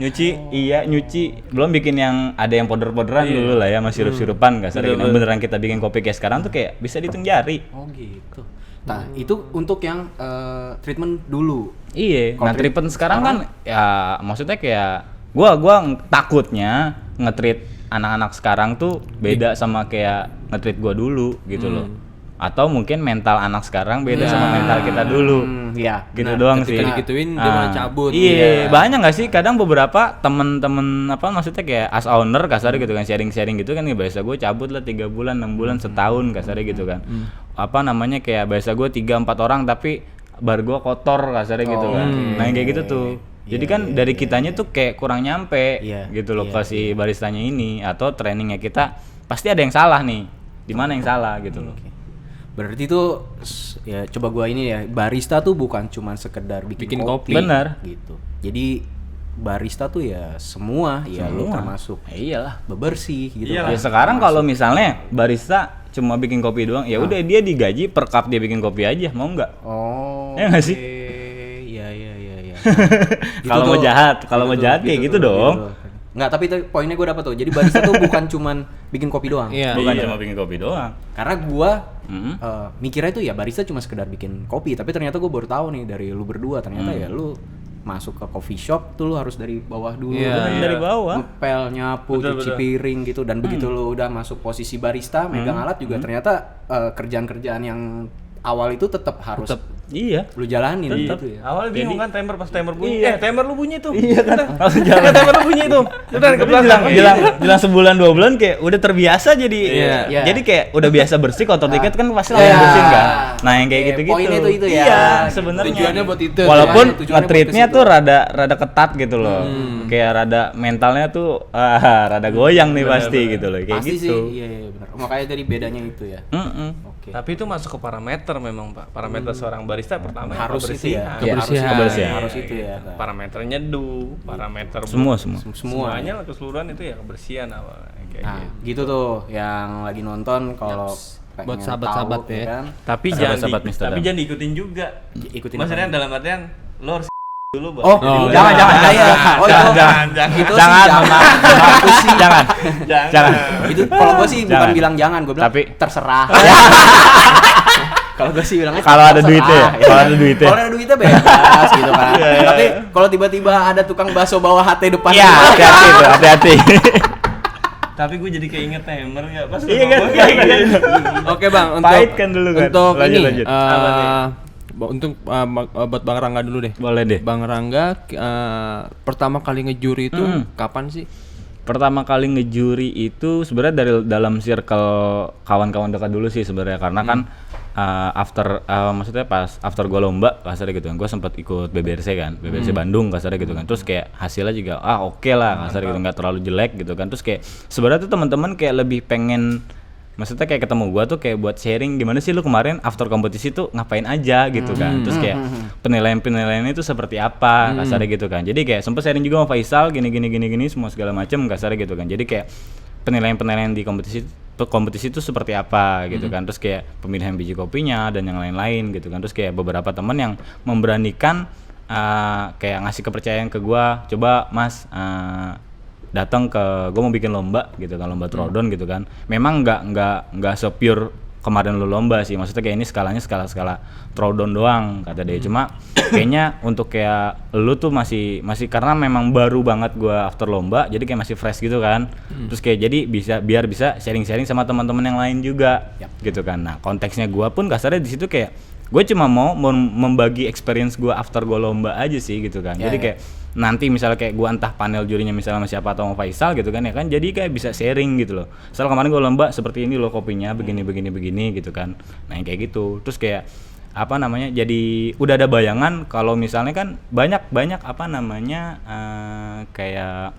nyuci. Belum bikin yang ada yang powder-powderan dulu lah ya, masih sirup-sirupan kasarnya. Yang beneran kita bikin kopi kayak sekarang tuh kayak bisa dihitung jari. Oh gitu. Nah, itu untuk yang treatment dulu. Iya. Kalau Nah, treatment sekarang kan ya maksudnya kayak gua takutnya nge-treat anak-anak sekarang tuh beda sama kayak nge-treat gua dulu gitu loh. Atau mungkin mental anak sekarang beda sama mental kita dulu. Iya. Gitu doang sih. ketika digituin, dia malah cabut. Iya, banyak nggak sih kadang beberapa temen-temen apa maksudnya kayak as owner kasarnya gitu kan, sharing gitu kan, nih bahasa gue cabut lah 3 bulan 6 bulan setahun kasarnya gitu kan. Apa namanya kayak bahasa gue 3-4 orang tapi bar gue kotor kasarnya gitu kan. Nah yang kayak gitu tuh. Jadi kan dari kitanya tuh kayak kurang nyampe gitu loh ke si baristanya ini, atau trainingnya kita pasti ada yang salah nih. Di mana yang salah gitu loh. Berarti tuh ya coba gua ini ya, barista tuh bukan cuman sekedar bikin kopi. Bener. Gitu. Jadi barista tuh ya semua, ya lu termasuk Iyalah. bebersih gitu. Iyalah. Ya sekarang kalau misalnya barista cuma bikin kopi doang, ya udah dia digaji per cup dia bikin kopi aja, mau nggak? Oh. Ya nggak sih? Iya. Kalau mau jahat, kalau mau jahat kayak gitu dong. Nggak, tapi poinnya gue dapet tuh. Jadi barista tuh bukan cuman bikin kopi doang. Iya. Bukan cuma bikin kopi doang. Karena gua Hmm. mikirnya itu ya barista cuma sekedar bikin kopi, tapi ternyata gue baru tahu nih dari lu berdua ternyata ya lu masuk ke coffee shop tuh lu harus dari bawah dulu. Iya. Dari bawah. Ngepel, nyapu, cuci piring gitu, dan begitu lu udah masuk posisi barista, megang alat juga ternyata kerjaan-kerjaan yang awal itu tetap harus Iya. lu jalanin gitu ya. Awalnya bingung kan timer, pas timer bunyi. Iya. Timer lu bunyi tuh. Iya kan. Langsung Eh, jalan. timer lu bunyi tuh. Udah ke belakang. Bilang sebulan 2 bulan kayak udah terbiasa jadi. Iya. Jadi kayak udah biasa bersih, kotor dikit kan pasti Iya. langsung bersihin kan. Nah, yang kayak Oke, gitu-gitu. poinnya tuh itu ya. Iya, sebenarnya. Tujuannya buat itu. Walaupun Ya, tujuannya nge-treatnya buat ke tuh rada ketat gitu loh. Kayak rada mentalnya tuh rada goyang nih pasti gitu loh, kayak Pasti gitu. sih, iya benar. Makanya dari bedanya itu ya. Oke. Tapi itu masuk ke parameter memang, Pak. Parameter seorang barista pertama Harus itu ya. kebersihan. Kebersihan. Harus itu ya. Parameter nyeduh, parameter Semua. semuanya lah keseluruhan itu ya kebersihan awalnya kayak Nah, gitu. gitu tuh yang lagi nonton kalau pengen Buat sahabat-sahabat tahu, ya. kan. Tapi Sahabat-sahabat Mr. tapi Dam. jangan diikutin juga. Ikutin Maksudnya apa? dalam artian lo harus dulu buat Oh, jangan. Oh, itu jangan. Itu Jangan, sih Mama. Aku sih Jangan. Jangan. Itu kalau gue sih bukan Jangan. bilang jangan, gue bilang Tapi- terserah. Kalau gue sih bilangnya Kalau ada sponsor, duitnya ya? Kalau ada duitnya. Kalau ada duitnya bebas gitu kan. Tapi kalau tiba-tiba ada tukang bakso bawa HT depan Iya, rumah, hati-hati tuh, hati-hati. Tapi gue jadi keinget Tamer ya pas Iya kan? Oke bang, untuk Pahit kan dulu kan? untuk Lanjut, ini lanjut. Apa nih? untuk buat Bang Rangga dulu deh. Boleh deh. Bang Rangga pertama kali ngejuri itu kapan sih? Pertama kali ngejuri itu sebenarnya dari dalam circle kawan-kawan dekat dulu sih sebenarnya, karena kan maksudnya pas after gua lomba kasarnya gitu kan, gua sempat ikut BBRC kan, BBRC Bandung kasarnya gitu kan, terus kayak hasilnya juga oke lah kasarnya gitu, nggak terlalu jelek gitu kan, terus kayak sebenarnya tuh teman-teman kayak lebih pengen, maksudnya kayak ketemu gua tuh kayak buat sharing gimana sih lu kemarin after kompetisi tuh ngapain aja gitu kan, terus kayak penilaian-penilaiannya itu seperti apa kasarnya gitu kan, jadi kayak sempet sharing juga sama Faisal gini semua segala macam kasarnya gitu kan, jadi kayak penilaian-penilaian di kompetisi itu seperti apa gitu kan, terus kayak pemilihan biji kopinya dan yang lain-lain gitu kan, terus kayak beberapa teman yang memberanikan kayak ngasih kepercayaan ke gua, coba Mas datang ke, gue mau bikin lomba gitu kan, lomba Trodon gitu kan, memang nggak se-pure kemarin lu lomba sih, maksudnya kayak ini skalanya skala Trodon doang kata dia, cuma kayaknya untuk kayak lu tuh masih karena memang baru banget gue after lomba, jadi kayak masih fresh gitu kan, terus kayak jadi biar bisa sharing sama teman-teman yang lain juga gitu kan. Nah konteksnya gue pun kasarnya di situ kayak gue cuma mau membagi experience gue after gue lomba aja sih gitu kan, jadi kayak nanti misalnya kayak gue entah panel jurinya misalnya sama siapa atau sama Faisal gitu kan ya kan, jadi kayak bisa sharing gitu loh, soal kemarin gue lomba seperti ini loh kopinya begini gitu kan, nah yang kayak gitu, terus kayak apa namanya, jadi udah ada bayangan kalau misalnya kan banyak apa namanya kayak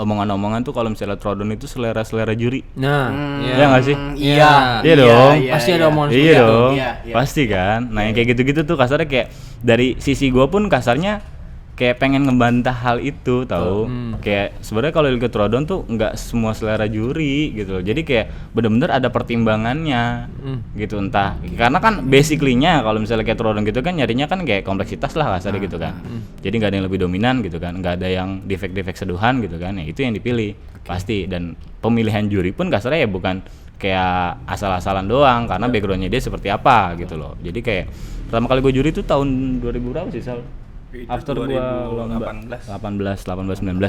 omongan-omongan tuh kalau misalnya Trodon itu selera juri. Nah, Iya nggak sih? Iya dong. Pasti ada omongan Iya seperti itu. dong, Iya. pasti kan. Nah yang kayak gitu-gitu tuh kasarnya kayak dari sisi gue pun kasarnya kayak pengen ngebantah hal itu tahu. Kayak sebenarnya kalau ikut Trodon tuh nggak semua selera juri gitu loh. Jadi kayak bener-bener ada pertimbangannya gitu, entah karena kan basically-nya kalau misalnya kayak Trodon gitu kan nyarinya kan kayak kompleksitas lah kasarnya gitu kan. Jadi nggak ada yang lebih dominan gitu kan, nggak ada yang defek seduhan gitu kan. Ya itu yang dipilih pasti, dan pemilihan juri pun kasarnya ya bukan kayak asal-asalan doang, karena backgroundnya dia seperti apa gitu loh. Jadi kayak pertama kali gue juri itu tahun 2000 berapa sih Sal? After gua lomba 18 19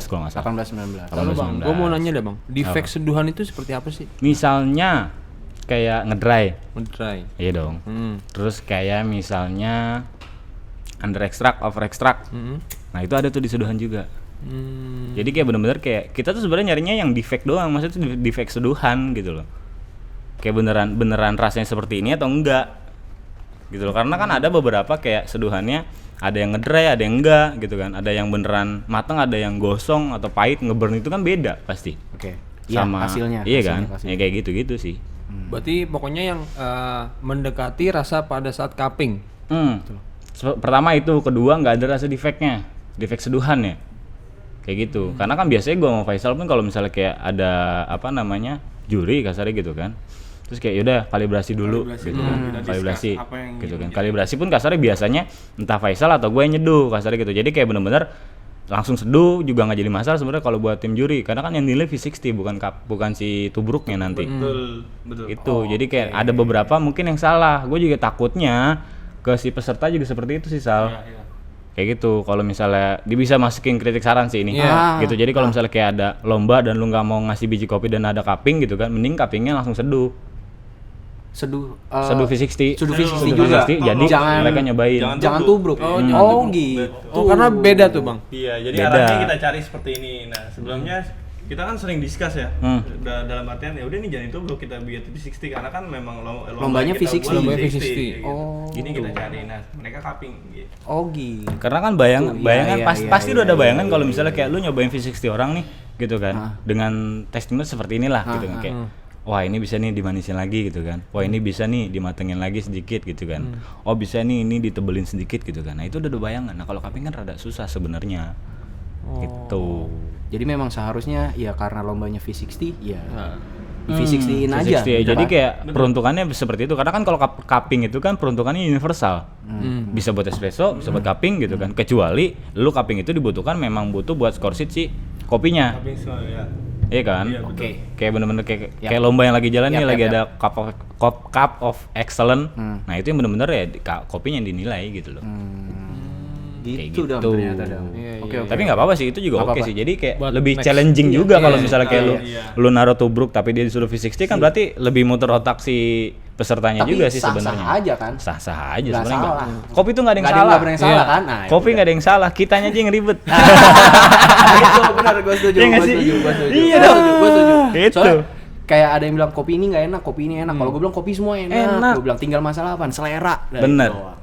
kalau nggak salah. 18-19. Lalu bang, gue mau nanya deh bang, defek seduhan itu seperti apa sih? Misalnya kayak ngedry. Ngedry. Iya dong. Terus kayak misalnya under extract, over extract. Nah itu ada tuh di seduhan juga. Jadi kayak bener-bener kayak kita tuh sebenarnya nyarinya yang defect doang, maksudnya tuh defect seduhan gitu loh. Kayak beneran rasanya seperti ini atau enggak gitu loh, karena kan ada beberapa kayak seduhannya ada yang ngedry, ada yang enggak gitu kan, ada yang beneran mateng, ada yang gosong atau pahit, ngeburn itu kan beda pasti. Oke. Iya, Sama hasilnya. iya kan, hasilnya. ya kayak gitu sih. Berarti pokoknya yang mendekati rasa pada saat cupping. Pertama itu, kedua nggak ada rasa defeknya, defek seduhan ya, kayak gitu. Karena kan biasanya gue sama Faisal pun kalau misalnya kayak ada apa namanya juri kasarnya gitu kan, terus kayak yaudah kalibrasi dulu gitu kan, kalibrasi gitu kan, kalibrasi pun kasarnya biasanya entah Faisal atau gue yang nyeduh kasarnya gitu, jadi kayak bener-bener langsung seduh juga nggak jadi masalah sebenarnya kalau buat tim juri, karena kan yang nilai V60 bukan si tubruknya nanti. Betul. Itu jadi kayak ada beberapa mungkin yang salah, gue juga takutnya ke si peserta juga seperti itu sih Sal. Kayak gitu, kalau misalnya dia bisa masukin kritik saran sih ini gitu, jadi kalau misalnya kayak ada lomba dan lu nggak mau ngasih biji kopi dan ada cupping gitu kan, mending cuppingnya langsung seduh Seduh V60 Seduh V60 juga. jadi mereka nyobain Jangan tubruk. Gitu. Oh karena beda tuh bang. Iya, jadi Beda. arahnya kita cari seperti ini. Nah, sebelumnya kita kan sering discuss ya. Dalam artian ya udah nih jangan itu bro, kita biar V60 karena kan memang Lombanya kita V60. buat Lombanya V60. gitu. Oh, Gini kita cari. Nah, mereka cupping gitu. Oh gitu. karena kan bayangan iya, pasti iya, udah ada iya, bayangan iya, kalau iya, misalnya kayak lu nyobain V60 orang nih gitu kan, dengan testimoni seperti inilah gitu kan, kayak wah ini bisa nih dimanisin lagi gitu kan, wah ini bisa nih dimatengin lagi sedikit gitu kan, oh bisa nih ini ditebelin sedikit gitu kan, nah itu udah ada bayangan. Nah kalau cupping kan rada susah sebenarnya gitu. Jadi memang seharusnya ya karena lombanya V60 ya V60-in aja. V60 ya. gitu Jadi kan? kayak peruntukannya seperti itu, karena kan kalau cupping itu kan peruntukannya universal, bisa buat espresso, bisa buat cupping gitu kan, kecuali lu cupping itu dibutuhkan memang butuh buat score sheet si kopinya. Cupping semua ya. Iya kan? Iya, betul. Oke. Kayak bener-bener kayak lomba yang lagi jalan nih, lagi ada cup of excellent. Nah, itu yang bener-bener ya kopinya yang dinilai gitu loh. Kayak Gitu dong gitu. ternyata dong. Oke. Tapi nggak apa-apa sih, itu juga Nggak oke apa-apa. sih. Jadi kayak Buat lebih next. challenging juga kalau Iya, misalnya kayak iya. lu naruh tubruk tapi dia disuruh V60 kan berarti lebih muter otak si pesertanya Tapi juga sih sah-sah sebenarnya. aja kan? Sah-sah aja Nggak sebenarnya. salah. Kopi tuh nggak ada yang Nggak salah. ada yang salah Iya. kan? Nah, Kopi nggak ada yang salah, kitanya aja yang ribet. Itu benar, gue setuju. Iya nggak Gue sih? setuju. Gue setuju. Iya Gue dong. setuju, gue setuju. Itu. Soalnya kayak ada yang bilang kopi ini nggak enak, kopi ini enak. Kalau gue bilang kopi semua enak. Enak. Gue bilang tinggal masalah apa? Selera. Nah, Bener. itu doang.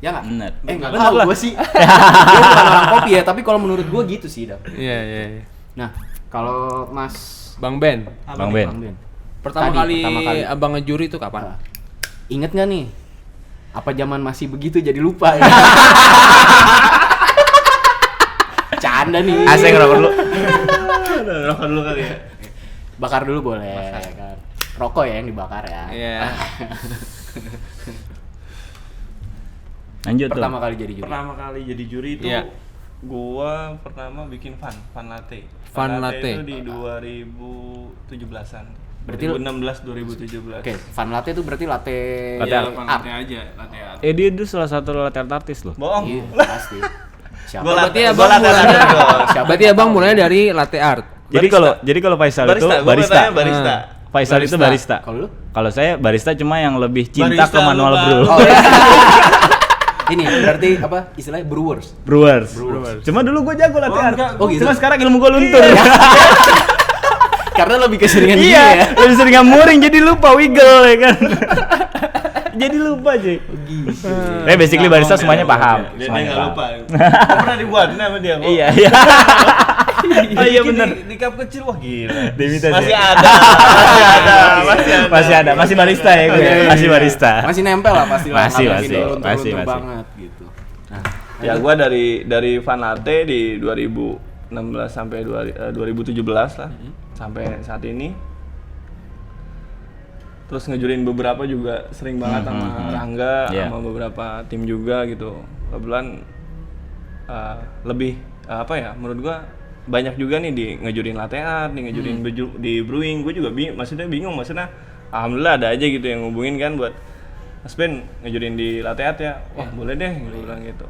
Ya nggak? Bener. Nggak Bener tahu lah. gue sih. Gue bukan orang kopi ya, tapi kalau menurut gue gitu sih, Dam. Iya. Nah, kalau Mas Bang Ben, Bang Ben. Bang Ben, pertama Tadi, kali abang ngejuri itu kapan? inget nggak nih? Apa zaman masih begitu jadi lupa ya? Canda nih. Asik ngerokok dulu. Rokok dulu kali ya. Bakar dulu boleh kan. Rokok ya yang dibakar ya. Iya. Lanjut tuh. Pertama kali jadi juri. Pertama kali jadi juri itu Iya. gua pertama bikin Fun Latte. Fun Latte. Itu di 2017-an. Berarti 2016 2017. Oke, Fun Latte itu berarti latte Latte Iya, art. Fun Latte aja, latte art. Dia itu salah satu latte art artis loh. Bohong. Iya, pasti. Siapa? Gua Berarti latte- abang gua latte mulainya, art gua. berarti abang mulainya dari latte art. Jadi kalau Faisal itu Barista, gua barista. katanya barista. Faisal itu barista. Kalau lu? Kalau saya barista cuma yang lebih cinta Barista ke manual lu, Bang. brew. Oh, iya. Ini berarti apa istilahnya brewers. Brewers. Cuma dulu gue jago latte art. enggak, Oh, gitu. Cuma sekarang ilmu gue luntur. Karena lebih keseringan gini Iya, ya. lebih sering ngamuring jadi lupa wiggle ya kan. Jadi lupa aja. Gitu. Basically barista semuanya paham. Dia Semuanya nggak paham. lupa. Gua pernah dibuat sama dia kok. Iya, iya. Oh iya Bikin benar. Di cup kecil wah gila. Diminta Masih sih. ada. Masih ada. Masih barista ya gue. Masih barista. Masih nempel lah pasti lah. Masih, Nggak masih. mungkin luntur-luntur Masih. banget gitu. Nah, Ya gua dari Fun Latte di 2016 sampai 2017 lah. Sampai saat ini. Terus ngejurin beberapa juga sering banget sama Rangga, Iya. sama beberapa tim juga gitu. Kebetulan lebih apa ya? Menurut gua banyak juga nih di ngejurin latte art, di ngejurin di brewing. Gue juga maksudnya bingung, maksudnya alhamdulillah ada aja gitu yang ngubungin kan buat Mas Ben ngejurin di latte art ya. Wah, boleh deh gitu bilang gitu.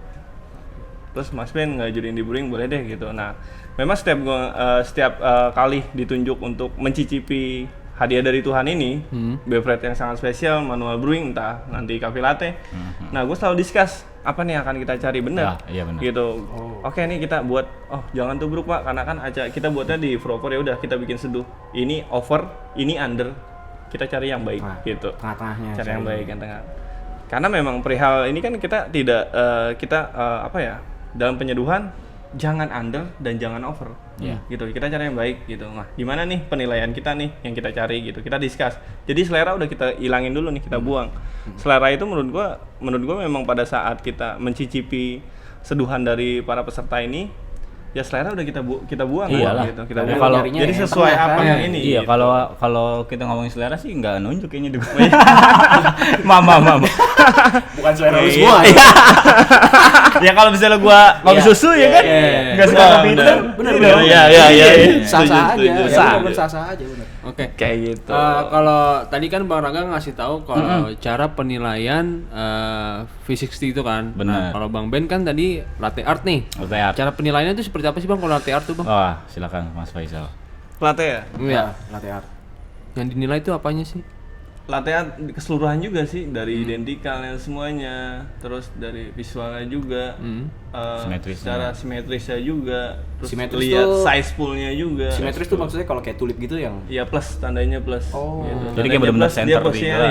Terus Mas Ben ngejurin di brewing boleh deh gitu. Nah, memang setiap kali ditunjuk untuk mencicipi hadiah dari Tuhan ini, beverage yang sangat spesial, manual brewing, entah nanti cafe latte. Nah, gue selalu discuss apa nih yang akan kita cari bener, Ya, iya bener. gitu. Oke nih kita buat, jangan tubruk Pak, karena kan kita buatnya di proper ya udah kita bikin seduh. Ini over, ini under, kita cari yang baik, Nah, gitu. tengah-tengahnya Cari yang cari. baik yang tengah. Karena memang perihal ini kan kita tidak apa ya, dalam penyeduhan jangan under dan jangan over. Iya. Gitu. Kita cari yang baik gitu. Nah, gimana nih penilaian kita nih yang kita cari gitu. Kita discuss. Jadi selera udah kita ilangin dulu nih, kita buang. Selera itu menurut gua memang pada saat kita mencicipi seduhan dari para peserta ini, ya selera udah kita buang Iyalah. gitu. Kita Karena buang. kalau nyarinya Jadi yang sesuai tengah apa kan. yang ini. Iya, gitu. kalau kita ngomongin selera sih nggak nunjuk kayaknya dulu. Mama. bukan selera lu Iya. semua. Ya. Ya kalau misalnya gua kopi Iya. susu ya kan, nggak suka kopi hitam. Bener. Iya. Sah-sah aja. Setuju, Ya, setuju. bener, sah-sah aja bener. Oke. Kayak gitu. Kalau tadi kan Bang Rangga ngasih tahu kalau cara penilaian V60 itu kan. Benar. Nah, kalau Bang Ben kan tadi latte art nih. Latte art. Cara penilaiannya itu seperti apa sih Bang kalau latte art tuh Bang? Wah, silakan Mas Faisal. Latte ya? Iya. Latte art. Yang dinilai itu apanya sih? Latte art keseluruhan juga sih, dari identikalnya semuanya, terus dari visualnya juga, Simetrisnya. secara simetrisnya juga, terus Simetris lihat tuh- size poolnya juga. Simetris tuh maksudnya kalau kayak tulip gitu yang Iya plus, tandanya plus. Oh. Gitu. Jadi kayak Tandanya bener-bener plus, center dia di plusnya kelas.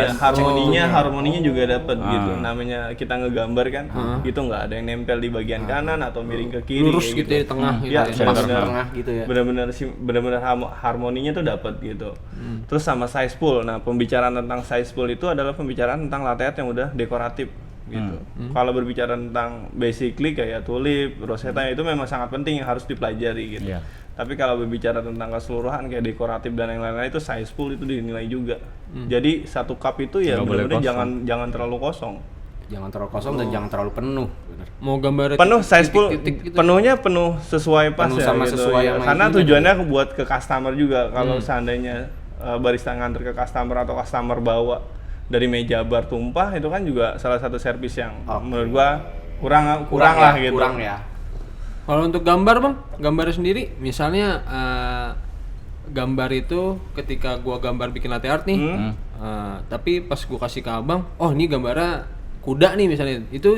ya, harmoninya juga dapat gitu. Namanya kita ngegambar kan, gitu nggak ada yang nempel di bagian kanan atau miring ke kiri. Lurus kayak gitu ya di tengah gitu Ya, ya. pas benar-benar tengah gitu ya. benar-benar harmoninya tuh dapat gitu. Terus sama size pool. Nah, pembicaraan tentang size pool itu adalah pembicaraan tentang latte art yang udah dekoratif gitu. Kalau berbicara tentang basically kayak tulip, rosetta itu memang sangat penting yang harus dipelajari gitu. Iya. Tapi kalau berbicara tentang keseluruhan kayak dekoratif dan yang lain-lain itu size pool itu dinilai juga. Jadi satu cup itu ya Nggak boleh benar-benar kosong. jangan terlalu kosong. jangan terlalu kosong dan jangan terlalu penuh. Bener. Mau gambar Penuh size pool, gitu. penuhnya penuh sesuai pas Penuh ya sama gitu sesuai ya. sama Karena ininya tujuannya buat ke customer juga. Kalau seandainya barista nganter ke customer atau customer bawa dari meja bar tumpah, itu kan juga salah satu servis yang menurut gua kurang lah gitu. Kurang ya. Kalau untuk gambar bang, gambar sendiri, misalnya gambar itu ketika gua gambar bikin latte art nih, tapi pas gua kasih ke abang, oh ini gambarnya kuda nih misalnya, itu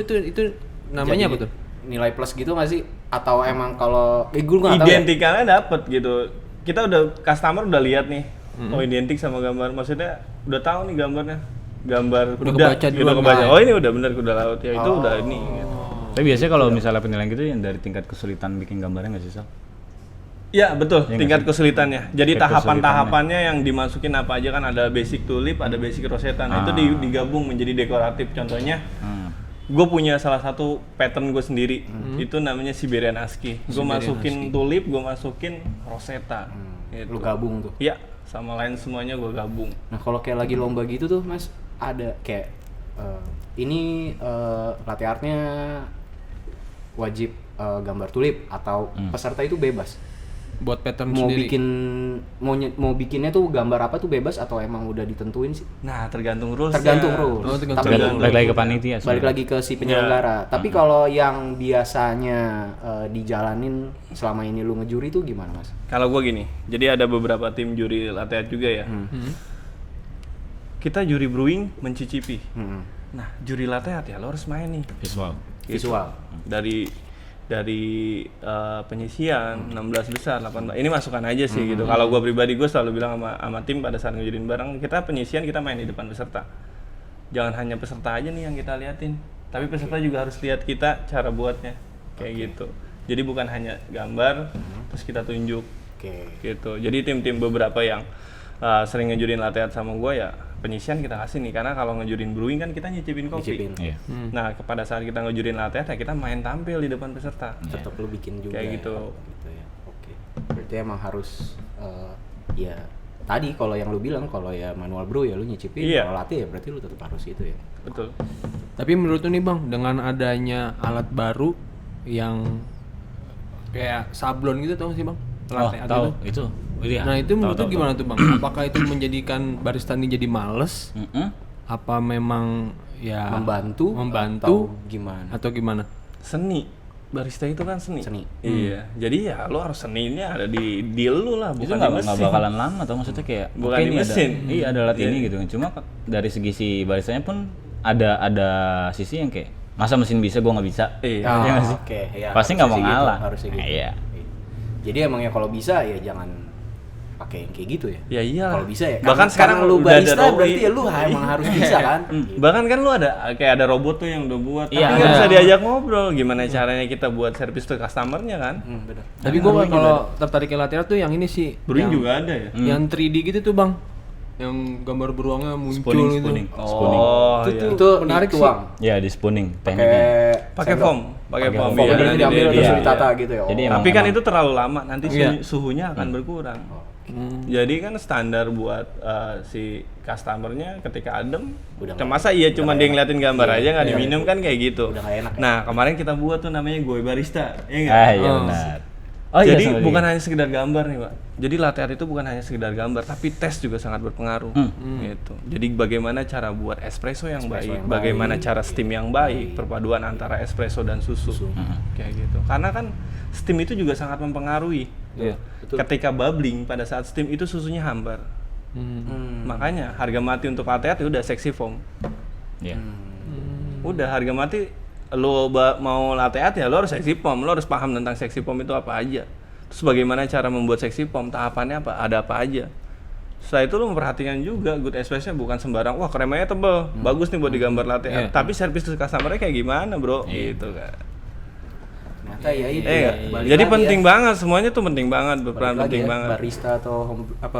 namanya apa tuh? Nilai plus gitu nggak sih? Atau emang kalau gue nggak tahu ya. Identikalnya dapet gitu. Kita customer udah lihat nih, oh identik sama gambar, maksudnya udah tahu nih gambarnya, gambar Udah kuda, kebaca gitu duluan, kebaca. Bang. Oh ini udah bener kuda laut ya, itu udah ini. Gitu. Tapi biasanya kalau misalnya penilaian gitu yang dari tingkat kesulitan bikin gambarnya nggak sih, Sal? Ya betul, Ya, tingkat nggak sih? kesulitannya. Jadi Tingkat tahapan-tahapannya yang dimasukin apa aja kan, ada basic tulip, ada basic rosetta. Nah, itu digabung menjadi dekoratif. Contohnya, gue punya salah satu pattern gue sendiri, itu namanya Siberian ASCII. Gue masukin tulip, gue masukin rosetta. Gitu. Lu gabung tuh. Iya, sama lain semuanya gue gabung. Nah kalau kayak lagi lomba gitu tuh Mas, ada kayak ini latte artnya wajib gambar tulip atau peserta itu bebas. Buat pattern Mau sendiri. bikin mau bikinnya tuh gambar apa tuh bebas atau emang udah ditentuin sih? Nah, tergantung rules. Tergantung rules. Oh, tergantung Tapi rules. Balik lagi ke panitia. balik lagi ke si penyelenggara. Tapi kalau yang biasanya dijalanin selama ini lu ngejuri tuh gimana Mas? Kalau gue gini, jadi ada beberapa tim juri latte art juga ya. Kita juri brewing mencicipi. Nah, juri latte art ya lo harus main nih. Visual. Visual. Dari penyisian 16 besar 18 ini masukan aja sih gitu. Kalau gue pribadi, gue selalu bilang sama tim pada saat ngejurin bareng, kita penyisian kita main di depan peserta, jangan hanya peserta aja nih yang kita liatin, tapi peserta juga harus lihat kita cara buatnya kayak gitu. Jadi bukan hanya gambar terus kita tunjuk gitu. Jadi tim-tim beberapa yang sering ngejurin latte art sama gue ya penyisian kita kasih nih, karena kalau ngejurin brewing kan kita nyicipin kopi. Iya. Nah, pada saat kita ngejurin latte art ya kita main tampil di depan peserta. Tetap lu bikin juga. Kayak gitu. Gitu ya. Oke. Berarti emang harus ya tadi kalau yang lu bilang kalau ya manual brew ya lu nyicipin, Iya. kalau latte ya berarti lu tetap harus itu ya. Betul. Tapi menurut lu nih bang, dengan adanya alat baru yang kayak sablon gitu, tau gak sih bang? Oh, Latte art tahu itu. itu. Iya. Nah itu menurut Tahu, lu gimana tuh bang? Apakah itu menjadikan barista ini jadi males? Apa memang ya Membantu membantu atau gimana? Seni. Barista itu kan seni. Seni. Iya. Jadi ya lo harus seninya ada di deal lu lah, Itu bukan di nggak mesin. bakalan lama atau maksudnya kayak Bukan oke, di ini mesin. iya ada alat ini gitu kan. Cuma dari segi si baristanya pun ada sisi yang kayak masa mesin bisa gua nggak bisa. Iya. Iya nggak sih? Oke, ya. Pasti nggak mau harusnya gitu, ngalah. harusnya gitu. Iya. Jadi emang ya kalau bisa ya jangan pakai yang kayak gitu ya. Ya iya. Kalau bisa ya. Bahkan sekarang lu udah ada barista robot. berarti ya lu emang harus bisa kan. Bahkan kan lu ada kayak ada robot tuh yang udah buat, Iya, tapi nggak ada. bisa diajak ngobrol. Gimana caranya kita buat service ke customernya kan? Benar. Tapi gue kalau tertarik ke latte art tuh yang ini sih. Brewing yang, juga ada ya. Yang 3D gitu tuh bang, yang gambar beruangnya muncul Spooning, gitu. spooning. Oh, Itu iya. tuh Itu menarik sih. dituang. Ya di spooning tekniknya. Pakai foam, pakai foam. Foam iya, jadi nanti diambil dia- terus iya, ditata iya. gitu ya. Jadi Oh. emang- Tapi kan itu terlalu lama, nanti Iya. suhunya akan berkurang. Jadi kan standar buat si customernya ketika adem, Udah masa iya cuma dia ngeliatin gambar Iya, aja nggak iya, diminum kan kayak gitu. Udah nggak enak ya. Nah kemarin kita buat tuh namanya Goy Barista, ya nggak? Ah iya Oh. benar. Jadi sama bukan dia. hanya sekedar gambar nih, Pak. Jadi latte art itu bukan hanya sekedar gambar, tapi tes juga sangat berpengaruh. Gitu. Jadi bagaimana cara buat espresso yang baik, bagaimana cara steam yang baik, perpaduan antara espresso dan susu. Kayak gitu. Karena kan steam itu juga sangat mempengaruhi. Iya, Ketika bubbling pada saat steam itu susunya hambar. Makanya harga mati untuk latte art ya udah sexy foam. Iya. Udah harga mati lo mau latte art ya lo harus sexy foam, lo harus paham tentang sexy foam itu apa aja. Terus bagaimana cara membuat sexy foam, tahapannya apa, ada apa aja. Setelah itu lo memperhatikan juga good espresso bukan sembarang, wah kremanya tebel, bagus nih buat digambar latte art. Iya. Tapi service ke customer-nya kayak gimana bro, gitu kan. Ternyata ya itu. Eh, ya. nggak? Balik Jadi lagi penting ya. banget, semuanya tuh penting banget, berperan Balik lagi penting ya, banget. barista atau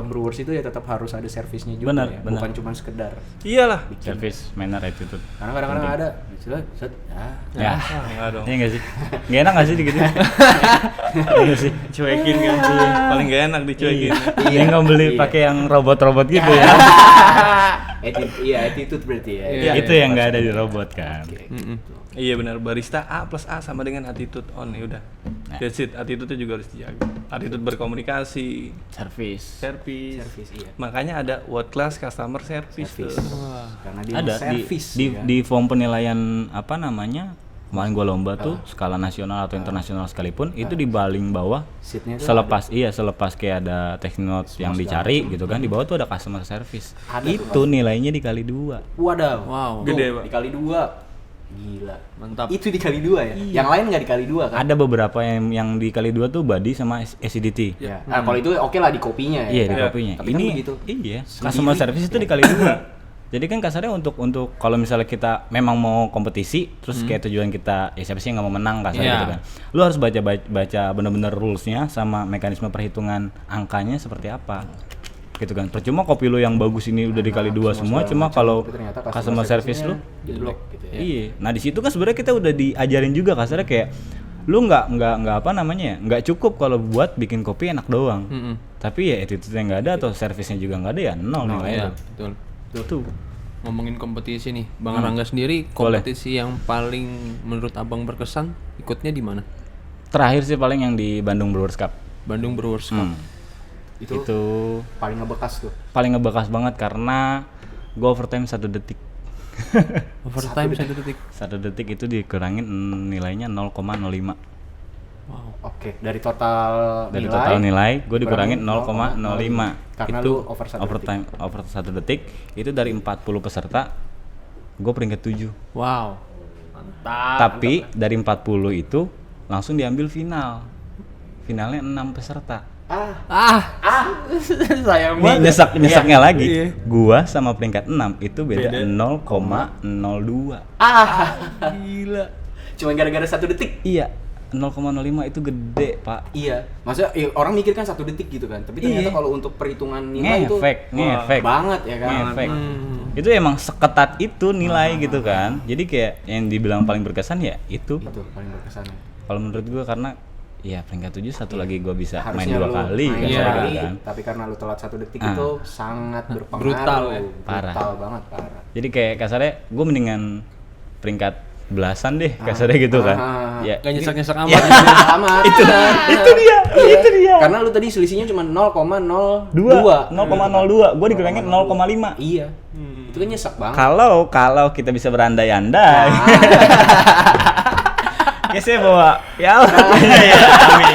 brewers itu ya tetap harus ada servisnya juga Benar, ya. benar. Bukan cuma sekedar. Iyalah. Service, manner, attitude. Karena kadang-kadang ada, istilah set, Ya. Enggak dong. Iya nggak sih? Nggak enak nggak sih digituin? Iya nggak sih? Cuekin kan sih. Paling gak enak dicuekin. Iya nggak beli pakai yang robot-robot gitu ya? Attitude berarti ya. Iya, Itu yang nggak ada di robot kan. Iya benar, barista A plus A sama dengan attitude on, ya udah. That's it, attitude-nya juga harus dijaga. Attitude berkomunikasi, Service. service. Iya. Makanya ada world class customer service. Service. tuh. Karena dia Ada service di ya. di form penilaian apa namanya? Kemarin gua lomba tuh skala nasional atau internasional sekalipun itu di paling bawah Seatnya tuh selepas kayak ada text note yang dicari gitu kan di bawah tuh ada customer service. Ada Itu nilainya dikali 2. Wadaw. Wow. Gede, Tuh, Pak. dikali 2. Gila. Mantap. Itu dikali 2 ya. Yang lain nggak dikali 2 kan? Ada beberapa yang dikali 2 tuh body sama acidity. Ya. Nah, kalau itu oke lah di kopinya ya. Iya di kan? kopinya. Tapi kan Ini begitu. iya customer service itu dikali 2. Jadi kan kasarnya untuk kalau misalnya kita memang mau kompetisi, terus kayak tujuan kita ya siapa sih yang nggak mau menang kasarnya Iya. gitu kan. Lu harus baca bener-bener rulesnya sama mekanisme perhitungan angkanya seperti apa. Gitu kan. Percuma kopi lu yang bagus ini udah dikali 2 semua, cuma kalau Tapi ternyata customer service lu jelek gitu ya. iya. Nah, di situ kan sebenarnya kita udah diajarin juga kasarnya kayak lu nggak apa namanya ya, nggak cukup kalau buat bikin kopi enak doang. Tapi ya attitude-nya nggak ada atau service-nya juga nggak ada ya nol nilainya. Iya, betul. Tuh. Ngomongin kompetisi nih, Bang Rangga sendiri Boleh. kompetisi yang paling menurut Abang berkesan ikutnya di mana? Terakhir sih paling yang di Bandung Brewers Cup. Bandung Brewers Cup. Itu Paling ngebekas tuh. paling ngebekas banget karena gue overtime 1 detik. Overtime 1 detik. 1 detik itu dikurangin nilainya 0,05. Wow. Oke, dari total Dari nilai, total nilai gue dikurangin kurangin 0,05. Karena Itu lu over 1 overtime over 1 detik itu dari 40 peserta gue peringkat 7. Wow. Mantap. Tapi dari 40 itu langsung diambil final. Finalnya 6 peserta. sayang Nih nyesaknya lagi. Iya. Gua sama peringkat 6 itu beda 0,02. Gila. Cuma gara-gara 1 detik. Iya, 0,05 itu gede, Pak. Iya. Maksudnya ya, orang mikir kan 1 detik gitu kan. Tapi ternyata Iya. kalau untuk perhitungan nilai itu Ngefek. banget ya kan. Ngefek. Itu emang seketat itu nilai gitu kan. Jadi kayak yang dibilang paling berkesan ya itu. Itu paling berkesan. Kalau menurut gua karena ya peringkat 7 satu lagi gua bisa Harusnya main 2 lu kali main kan, Iya. dua gitu kali, kan. tapi karena lu telat 1 detik Ah. itu sangat berpengaruh. Brutal ya? Parah. Brutal banget, parah. Jadi kayak kasarnya gua mendingan peringkat belasan deh kasarnya gitu kan. Ya. Gak nyesek-nyesek amat. Ya, amat. Itu dia. Karena lu tadi selisihnya cuma 0,02. 0,02. Gua dikurangin 0,5. Iya. Itu kan nyesek banget. Kalau kita bisa berandai-andai. Ya saya bawa ya Allah. Ya, amin.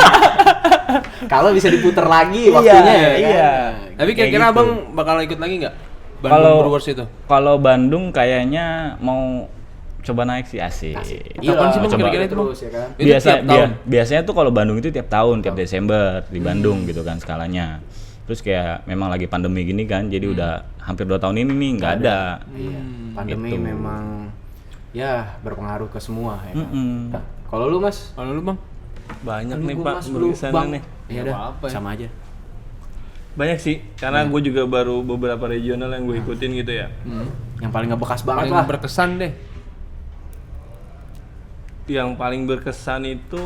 Kalau bisa diputer lagi waktunya ya. iya. Kan? Tapi Kayak kira-kira gitu. Abang bakal ikut lagi nggak? Bandung Kalau Brewers itu. Kalau Bandung kayaknya mau coba naik sih asik. Kapan sih, Bang, Coba. kira-kira itu, Bang? terus ya kan. Itu tiap tahun? Biasanya tuh kalau Bandung itu tiap tahun, tiap Desember di Bandung gitu kan skalanya. Terus kayak memang lagi pandemi gini kan, jadi udah hampir 2 tahun ini nih nggak ada. Iya. Pandemi Gitu. memang ya berpengaruh ke semua ya kan. Mm-mm. Nah, kalau lu Mas? Kalau lu, Bang? Banyak Kan nih gua Pak Mas, lu berkesan Bang. nih. Iya Nggak dah, apa-apa ya. sama aja. Banyak sih, karena gue juga baru beberapa regional yang gue ikutin gitu ya. Yang paling ngebekas banget Paling lah. Ah. berkesan deh. Yang paling berkesan itu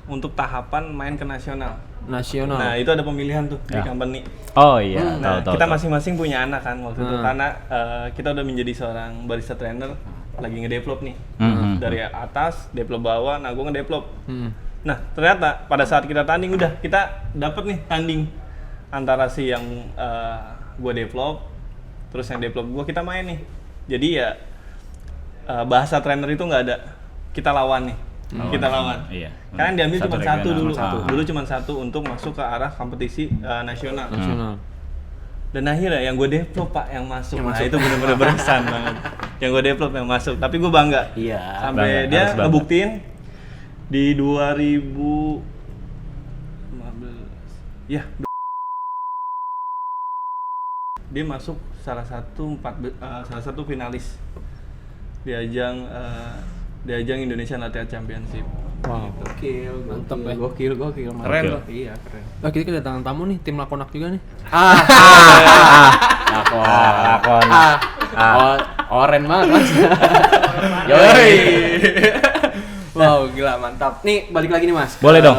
untuk tahapan main ke nasional. Nasional. Nah itu ada pemilihan tuh di Ya. company. Oh iya, Nah tahu. kita masing-masing punya anak kan waktu itu karena kita udah menjadi seorang barista trainer lagi ngedevelop nih dari atas develop bawah. Nah gue ngedevelop. Nah ternyata pada saat kita tanding udah kita dapet nih tanding antara si yang gue develop terus yang develop gue kita main nih. Jadi ya bahasa trainer itu nggak ada, kita lawan nih. Kita lawan. Iya. Karena yang diambil cuma satu regional, dulu. satu. Dulu cuma satu untuk masuk ke arah kompetisi nasional. Nasional. Dan akhirnya yang gue develop Pak yang masuk. Nah itu benar-benar berkesan banget. Yang gue develop yang masuk. Tapi gue bangga. Iya. Sampai bangga, dia harus bangga. ngebuktiin di 2015. Ya. Dia masuk salah satu finalis di ajang Indonesia Latte Art Championship. Wow. Gokil, Mantep ya. Gokil, Keren mantep. loh. Iya, keren. Nah, kita kedatangan tamu nih, tim Lakonak juga nih. Lakon. Oren banget Mas. Yoi. Wow, gila mantap. Nih, balik lagi nih Mas. Boleh ke dong.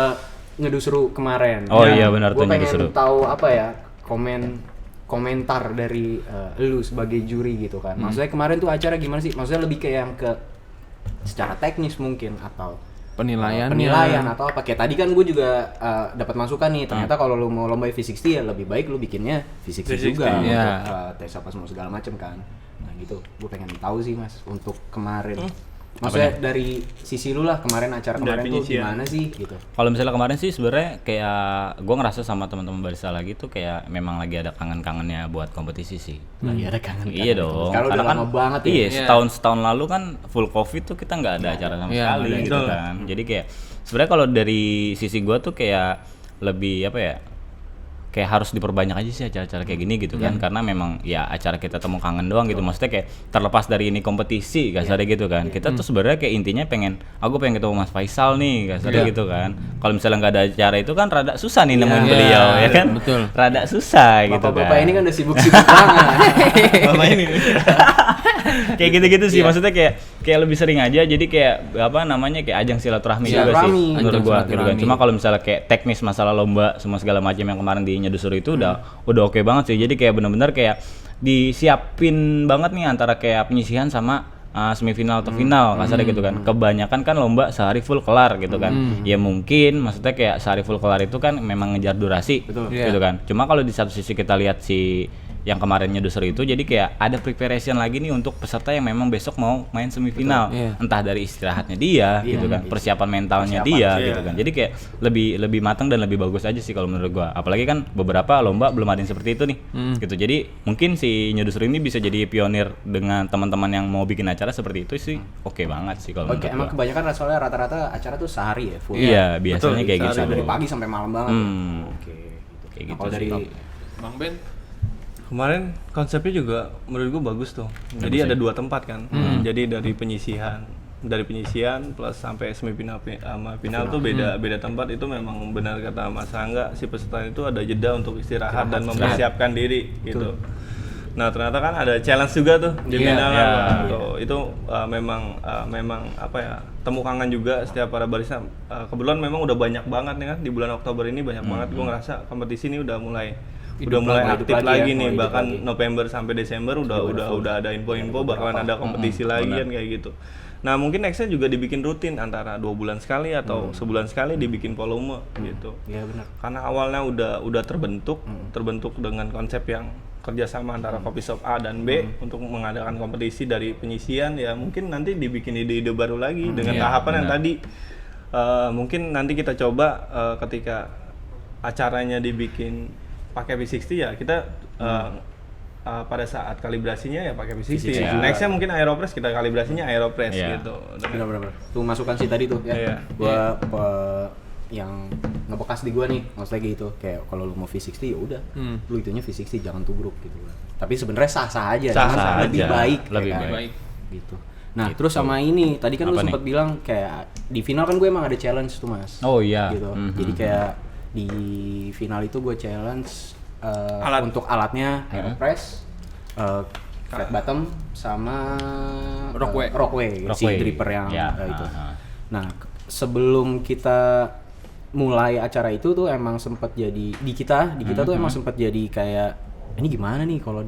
Ngedusru kemarin. Oh iya, benar tuh Gue pengen Ngedusru. tahu apa ya, komen komentar dari lu sebagai juri gitu kan. Maksudnya kemarin tuh acara gimana sih? Maksudnya lebih kayak yang ke secara teknis mungkin atau penilaian atau apa, kayak tadi kan gue juga dapat masukan nih, ternyata kalau lu mau lomba V60 ya lebih baik lu bikinnya V60 juga untuk Iya. tes apa semua segala macam kan. Nah gitu, gue pengen tahu sih Mas untuk kemarin. Maksudnya dari sisi lu lah, kemarin acara Dari kemarin tuh penyisian. gimana sih gitu. Kalau misalnya kemarin sih sebenarnya kayak gue ngerasa sama teman-teman barista lagi tuh kayak memang lagi ada kangen-kangennya buat kompetisi sih. Lagi ada kangen. Iya dong. Kalau udah Karena lama banget ya. Iya, setahun lalu kan full covid tuh kita nggak ada acara sama Iya, sekali ada. gitu kan. Jadi kayak sebenarnya kalau dari sisi gua tuh kayak lebih apa ya? Kayak harus diperbanyak aja sih acara-acara kayak gini gitu kan, karena memang ya acara kita temu kangen doang gitu. Maksudnya kayak terlepas dari ini kompetisi kasarnya gitu kan. Kita tuh sebenarnya kayak intinya pengen, aku pengen ketemu Mas Faisal nih kasarnya gitu kan. Kalau misalnya nggak ada acara itu kan rada susah nih nemuin beliau ya kan. betul. Rada susah gitu kan. Bapak-bapak ini kan udah sibuk-sibuk banget. Bapak ini kayak gitu-gitu sih, maksudnya kayak lebih sering aja, jadi kayak apa namanya, kayak ajang silaturahmi juga sih Silaturahmi. menurut Ajang gua gitu kan. silaturahmi. Cuma kalau misalnya kayak teknis masalah lomba semua segala macam yang kemarin di Nyadusur itu udah oke banget sih. Jadi kayak bener-bener kayak disiapin banget nih antara kayak penyisihan sama semifinal atau final kasarnya gitu kan. Kebanyakan kan lomba sehari full kelar gitu kan. Ya mungkin maksudnya kayak sehari full kelar itu kan memang ngejar durasi gitu kan. Cuma kalau di satu sisi kita lihat si yang kemarin Nyadusur itu, jadi kayak ada preparation lagi nih untuk peserta yang memang besok mau main semifinal. Entah dari istirahatnya dia gitu kan, persiapan mentalnya dia gitu kan. Jadi kayak lebih matang dan lebih bagus aja sih kalau menurut gua. Apalagi kan beberapa lomba belum ada yang seperti itu nih. Gitu. Jadi mungkin si Nyadusur ini bisa jadi pionir dengan teman-teman yang mau bikin acara seperti itu sih. Oke banget sih kalau Oke, menurut emang gua. kebanyakan soalnya rata-rata acara tuh sehari ya, full. Iya, biasanya kayak gitu. Bisa dari pagi sampai malam banget. Oke, gitu. Kayak Nah, gitu kalau dari sih. Bang Ben Kemarin konsepnya juga menurut gua bagus tuh. Jadi ada 2 tempat kan. Jadi dari penyisihan plus sampai semifinal sama final tuh beda tempat. Itu memang benar kata Mas Angga, si peserta itu ada jeda untuk istirahat dan mempersiapkan diri gitu. Nah, ternyata kan ada challenge juga tuh di final kan. Tuh, itu memang apa ya, temu kangen juga setiap para barista. Kebetulan memang udah banyak banget nih kan di bulan Oktober ini, banyak banget. Gua ngerasa kompetisi ini udah mulai aktif lagi nih, bahkan November sampai Desember udah ada info-info bakalan ada kompetisi lagi kan kayak gitu. Nah, mungkin nextnya juga dibikin rutin antara 2 bulan sekali atau sebulan sekali dibikin volume gitu. Iya benar. Karena awalnya udah terbentuk dengan konsep yang kerjasama antara coffee shop A dan B untuk mengadakan kompetisi dari penyisian, ya mungkin nanti dibikin ide-ide baru lagi dengan tahapan yang tadi mungkin nanti kita coba ketika acaranya dibikin pakai V60 ya kita pada saat kalibrasinya ya pakai V60. Nextnya mungkin Aeropress, kita kalibrasinya Aeropress gitu. Benar-benar. Tuh masukan sih tadi tuh ya. Iya. Gua yang ngebekas di gua nih, maksudnya gitu. Kayak kalau lu mau V60 ya udah, lu itunya V60 jangan tubruk gitu kan. Tapi sebenarnya sah-sah aja, Sah-sah lebih aja. baik, Lebih ya kan? baik. Gitu. Nah, terus sama ini, tadi kan lu Apa sempat bilang kayak di final kan gue emang ada challenge tuh, Mas. Oh iya. Gitu. Jadi kayak di final itu gue challenge untuk alatnya Aeropress, flat bottom sama Rockway, si Rockway. dripper yang Ya, itu. Nah, sebelum kita mulai acara itu tuh emang sempat jadi di kita tuh emang sempat jadi kayak ini gimana nih kalau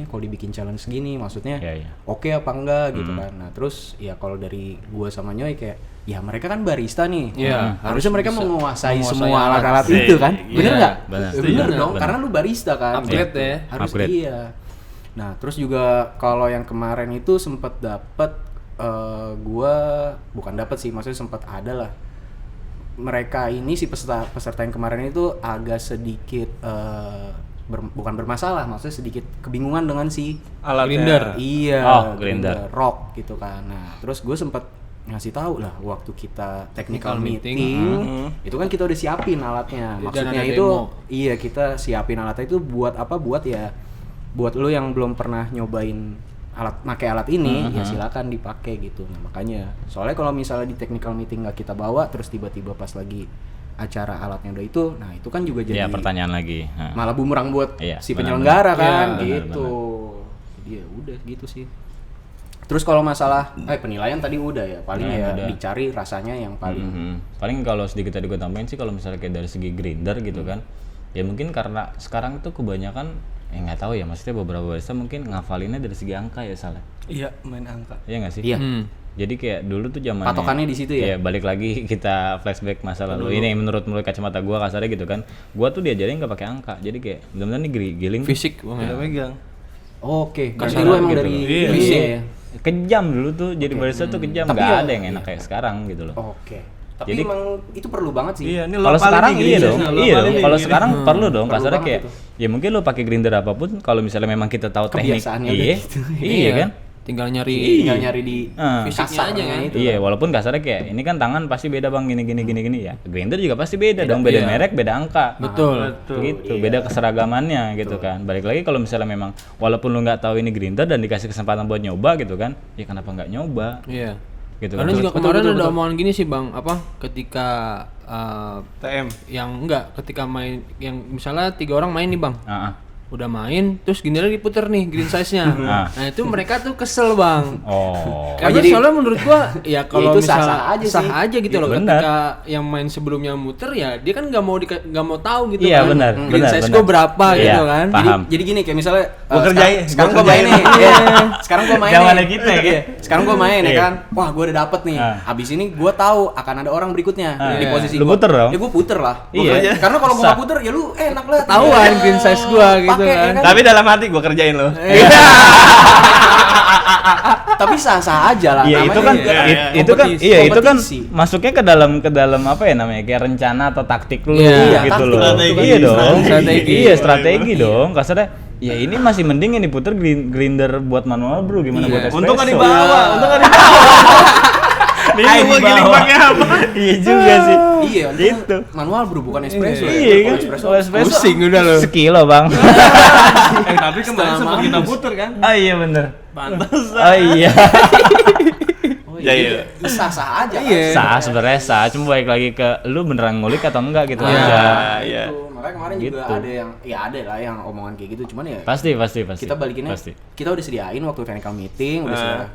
kalau dibikin challenge gini, maksudnya oke apa enggak gitu kan. Nah, terus ya kalau dari gua sama Nyoy kayak ya mereka kan barista nih. Harusnya mereka menguasai semua alat-alat itu kan. Bener nggak? Bener dong, karena lu barista kan. Upgrade ya. Harus Upgrade. iya. Nah, terus juga kalau yang kemarin itu sempat dapat gua bukan dapat sih, maksudnya sempat ada lah. Mereka ini si peserta yang kemarin itu agak sedikit bukan bermasalah, maksudnya sedikit kebingungan dengan si Alat grinder. Iya, grinder. rock gitu kan. Nah, terus gue sempat ngasih tahu lah waktu kita technical meeting, itu kan kita udah siapin alatnya. Maksudnya ada itu demo. iya, kita siapin alatnya itu buat apa? Buat lu yang belum pernah nyobain pakai alat ini, ya silakan dipakai gitu. Nah, makanya soalnya kalau misalnya di technical meeting nggak kita bawa, terus tiba-tiba pas lagi acara alatnya udah itu, nah itu kan juga jadi pertanyaan lagi. malah bumerang buat si benar, penyelenggara benar. kan, Iya, gitu. Jadi ya udah gitu sih. Terus kalau masalah penilaian tadi udah ya, paling dicari rasanya yang paling Paling kalau sedikit tadi gue tambahin sih, kalau misalnya kayak dari segi grinder gitu kan, ya mungkin karena sekarang itu kebanyakan nggak tahu ya, maksudnya beberapa barista mungkin ngafalinnya dari segi angka ya salah. Iya, main angka. Iya nggak sih? Iya. Jadi kayak dulu tuh zamannya Patokannya di situ ya? Iya, balik lagi kita flashback masa lalu. Ini menurut kacamata gua kasarnya gitu kan. Gua tuh diajarin nggak pakai angka. Jadi kayak benar-benar nih giling Fisik Bang. Kita pegang. Oke, berarti Kasaran lu emang gitu dari loh. Iya. fisik ya? kejam dulu tuh jadi barista tuh kejam. Tapi Nggak ya- ada yang enak kayak sekarang gitu loh. Oke. Tapi Jadi- emang itu perlu banget sih. Iya, ini Kalau sekarang iya dong, iya dong. Kalau gini. sekarang perlu dong. Perlu Kasarnya banget kayak, itu. ya mungkin lo pakai grinder apapun. Kalau misalnya memang kita tahu teknik, Kebiasaannya udah iya, gitu. iya kan. Tinggal nyari Tinggal nyari di fisiknya aja kan. itu. Iya, walaupun kasarnya kayak ini kan tangan pasti beda bang, gini ya. Grinder juga pasti beda dong, beda iya. merek, beda angka. Betul. Gitu, beda keseragamannya gitu kan. Balik lagi kalau misalnya memang walaupun lu nggak tahu ini grinder dan dikasih kesempatan buat nyoba gitu kan, ya kenapa nggak nyoba? Iya. Gitu Karena kan. juga kemarin ada omongan gini sih Bang, apa ketika TM. ketika main yang misalnya 3 orang main nih Bang. Ah, ah. Udah main terus giliran diputer nih green size-nya. Ah. Nah, itu mereka tuh kesel, Bang. Oh. Karena jadi- soalnya menurut gua ya kalau itu misalnya sah-sah aja sih. aja gitu loh, Benar. ketika yang main sebelumnya muter ya dia kan nggak mau tahu gitu Iya, kan. benar, Green benar, size benar. gua berapa Iya, gitu kan. paham. Jadi gini kayak misalnya Gua kerjain, sekarang gua gua main nih. kerjain. Iya. Sekarang gua main Zamannya nih. kita ya, Iya. Sekarang gua main ya Iya. kan. Wah, gua udah dapet nih. Ah. Abis ini gua tahu akan ada orang berikutnya di Iya. posisi Lu gua. puter dong? Ya gua puter lah. Iya. Gua kerja. Karena kalau gua Sah. nggak puter ya lu enak lah. Tahuan Iya. green size gua gitu Pakai, ya kan. Tapi dalam hati gua kerjain loh. Tapi sah-sah aja lah. Iya Namanya itu kan juga itu kan kompetisi. iya itu kan Kompetisi. masuknya ke dalam apa ya namanya kayak rencana atau taktik lu Iya, gitu taktik, loh. strategi. Iya dong. Strategi. Iya strategi dong. Kasarnya ya ini masih mending yang diputer grinder buat manual bro gimana Iya. buat espresso. Untung kan di bawah, untung kan di bawah. Ini gua giling pakai apa? Iya juga sih. Iya, Gitu. manual bro bukan espresso. ya. Iya kan. Kalau espresso Kalau espresso pusing udah lo. sekilo bang. Tapi kembali sempat kita puter kan? Ah iya bener. Pantas. Oh iya. Oh, Ya, iya. iya. Sah-sah aja. Iya. Sah sebenarnya sah. Cuma balik lagi ke lu beneran ngulik atau enggak gitu Iya. aja. Iya. Itu. Makanya kemarin juga Gitu. ada yang ya ada lah yang omongan kayak gitu cuman ya Pasti. kita balikinnya Pasti. kita udah sediain waktu technical meeting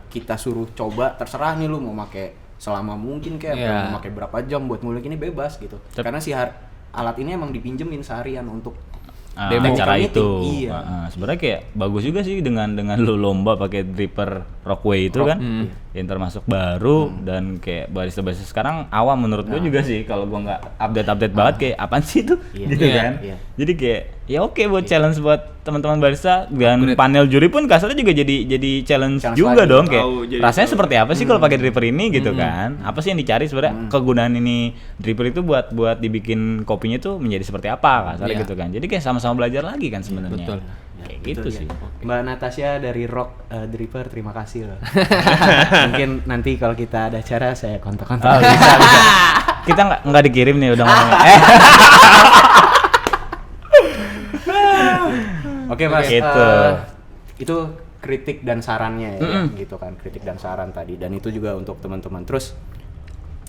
kita suruh coba terserah nih lu mau pakai selama mungkin kayak Iya. mau pakai berapa jam buat ngulik ini bebas gitu karena si alat ini emang dipinjemin seharian untuk Demo technical cara meeting. itu. Iya. Sebenarnya kayak bagus juga sih dengan lu lomba pakai dripper Rockway itu kan. Yang termasuk baru dan kayak barista-barista sekarang awam menurut gua juga sih kalau gua nggak update banget kayak apaan sih itu Iya. gitu Iya. kan. Iya. Jadi kayak ya oke buat challenge buat teman-teman barista dan panel juri pun kasarnya juga jadi challenge Challenge juga lagi. dong kayak Tahu, jadi rasanya seperti apa sih kalau pakai dripper ini gitu kan. Apa sih yang dicari sebenarnya kegunaan ini dripper itu buat dia kopinya tuh menjadi seperti apa kasarnya Iya. gitu kan. Jadi kayak sama-sama belajar lagi kan sebenarnya. Betul. Kayak gitu sih. Mbak Natasha dari Rock Dripper terima kasih loh. Mungkin nanti kalau kita ada acara saya kontak-kontak. Oh, bisa. Kita nggak dikirim nih udah ngomong. Oke Mas, Gitu. itu kritik dan sarannya ya, gitu kan, kritik dan saran tadi, dan itu juga untuk teman-teman. Terus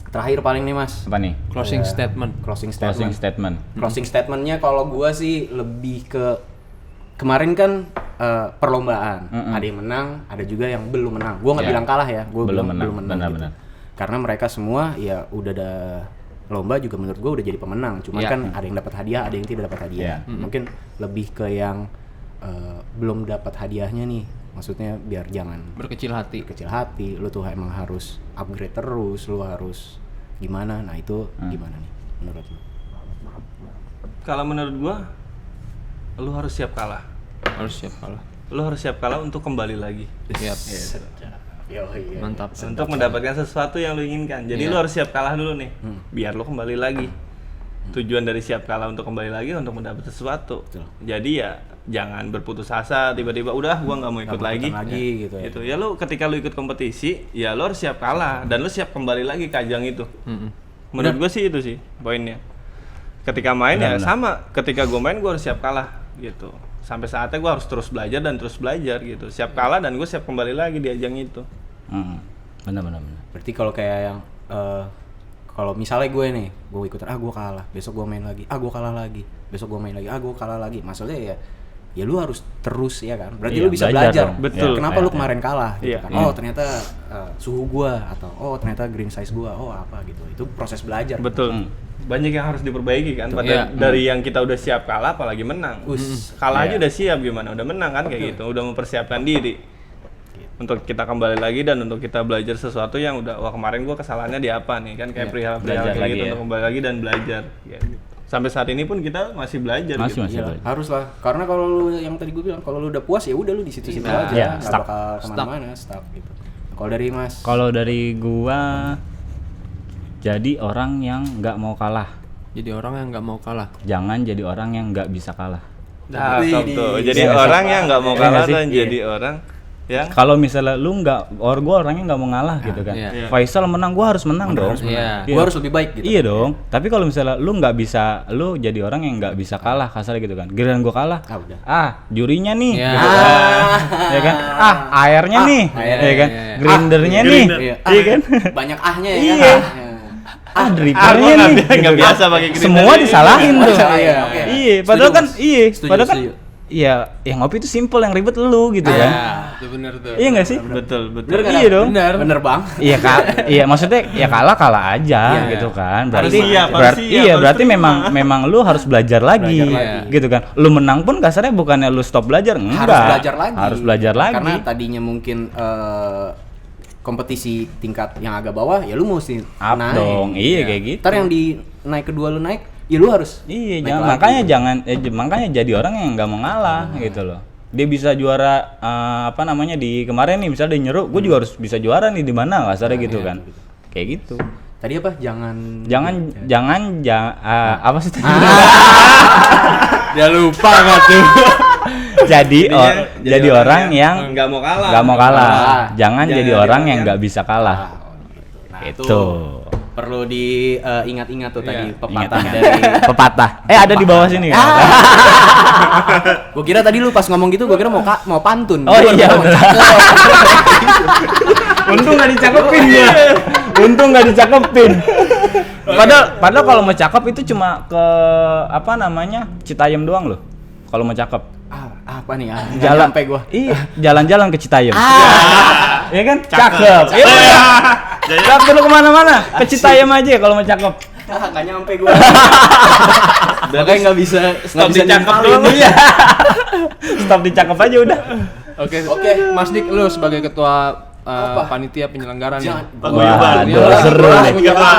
terakhir paling nih Mas, Apa nih? Closing statement. closing Closing statement. statement. Closing statementnya kalau gua sih lebih ke kemarin kan perlombaan, ada yang menang, ada juga yang belum menang. Gua nggak Ya. bilang kalah ya, gua Belum bilang menang, belum menang. benar-benar. Karena mereka semua ya udah ada lomba juga menurut gua udah jadi pemenang. Cuman Ya. kan ada yang dapat hadiah, ada yang tidak dapat hadiah. Mungkin lebih ke yang belum dapat hadiahnya nih. Maksudnya biar jangan Berkecil hati. kecil hati, lu tuh emang harus upgrade terus, lu harus gimana. Nah, itu gimana nih menurut lu? Kalau menurut gua lu harus siap kalah. Harus siap kalah. Lu harus siap kalah untuk kembali lagi. Siap. Yo, iya. Mantap. Untuk mendapatkan sesuatu yang lu inginkan. Jadi lu harus siap kalah dulu nih. Biar lu kembali lagi. Tujuan dari siap kalah untuk kembali lagi untuk mendapat sesuatu. Betul. Jadi ya jangan berputus asa tiba-tiba udah gua nggak mau ikut Nggak mau lagi. ikutan lagi gitu ya. Itu ya lu ketika lu ikut kompetisi, ya lu harus siap kalah dan lu siap kembali lagi ke ajang itu. Menurut gua sih itu sih poinnya. Ketika main ya sama, ketika gua main gua harus siap kalah gitu. Sampai saatnya gua harus terus belajar dan terus belajar gitu. Siap kalah dan gua siap kembali lagi di ajang itu. Benar. Berarti kalau kayak yang kalau misalnya gue nih, gue ikutan, gue kalah, besok gue main lagi, gue kalah lagi, besok gue main lagi, gue kalah lagi. Maksudnya ya lu harus terus ya kan. Berarti Iya, lu bisa belajar belajar. dong. Betul. Kenapa Iya, lu iya. kemarin kalah gitu Iya. kan. Oh, ternyata suhu gua atau oh ternyata green size gua. Oh, apa gitu. Itu proses belajar. Betul. banyak yang harus diperbaiki kan. Iya. Dari yang kita udah siap kalah, apalagi menang. Kalah aja udah siap gimana, udah menang kan kayak gitu, udah mempersiapkan diri untuk kita kembali lagi dan untuk kita belajar sesuatu yang udah wah kemarin gua kesalahannya di apa nih kan kayak perihal Belajar kayak lagi gitu ya. untuk kembali lagi dan belajar. Ya, gitu. Sampai saat ini pun kita masih belajar. Masih gitu. masih. Iya, harus lah. Karena kalau lu yang tadi gue bilang, kalau lu udah puas ya udah lu di situ-situ aja, Iya, nggak stuck. bakal kemana-mana, stuck gitu. Kalau dari Mas, Kalau dari gua jadi orang yang nggak mau kalah. Jadi orang yang nggak mau kalah. Jangan jadi orang yang nggak bisa kalah. Nah, top tuh. Jadi Iya nggak orang sih? yang nggak mau Iya kalah nggak sih? dan jadi orang yang Kalau misalnya lu nggak, gua orangnya nggak mau ngalah gitu kan. iya. Faisal menang, gua harus menang dong. Iya. gue harus lebih baik gitu. Iya dong. Tapi kalau misalnya lu nggak bisa, lu jadi orang yang nggak bisa kalah kasar gitu kan. Giliran gua kalah, Ah, udah. jurinya nih, Iya. gitu kan. Ya kan? Airnya nih, airnya, ya kan? iya, iya. Grindernya nih, Iya. iya kan? Banyak ahnya ya Iya. kan. Drippernya nih, nggak gitu biasa kan. pakai grinder. Semua disalahin tuh. Iya, oke. Iya, padahal Setuju, kan, Mas. iya, Setuju, padahal kan, setuju. iya, yang ngopi itu simple, yang ribet lu gitu kan. Itu benar tuh. Iya nggak sih? betul. Bener kan? Iya dong. Bener bang. Iya iya maksudnya ya kalah aja gitu kan. Berarti berarti memang lu harus belajar lagi, lagi. gitu kan. Lu menang pun kasarnya bukannya lu stop belajar, enggak. Harus belajar lagi. Harus belajar lagi. Karena tadinya mungkin kompetisi tingkat yang agak bawah, ya lu mesti Up naik. dong. Iya, kayak gitu. Ntar yang di naik kedua lu naik, ya lu harus. Iya, naik jangan, lagi. makanya jadi orang yang nggak mau ngalah gitu loh. Dia bisa juara apa namanya di kemarin nih misalnya dia nyeru, gue juga harus bisa juara nih di mana kasarnya gitu kan. Kayak gitu. Tadi apa? Jangan Apa sih tadi? Dia lupa nggak tuh? jadi orang yang nggak mau kalah. nggak mau kalah. kalah. Jangan jadi orang yang nggak bisa kalah. Nah, Itu. perlu diingat-ingat tuh tadi pepatah Ingat-ingat. dari Pepatah. Ada di bawah sini kan? Gua kira tadi lu pas ngomong gitu, gua kira mau pantun. Oh Gua iya, mau bener. cakep. Untung nggak dicakepin ya. Untung nggak dicakepin. Padahal kalau mau cakep itu cuma ke apa namanya Citayam doang loh. Kalau mau cakep. Apa nih? Nggak Jalan nyampe gua. Iya, jalan-jalan ke Citayam. Iya kan? Cakep. Iya. Gak perlu kemana-mana. Ke Citayam aja kalau mau cakep. Nggak nyampe gua. Makanya nggak bisa dicakep nimpalin. doang. Iya. Stop dicakep aja udah. Oke, Mas Dik, lu sebagai ketua panitia penyelenggara nih. Waduh, seru nih.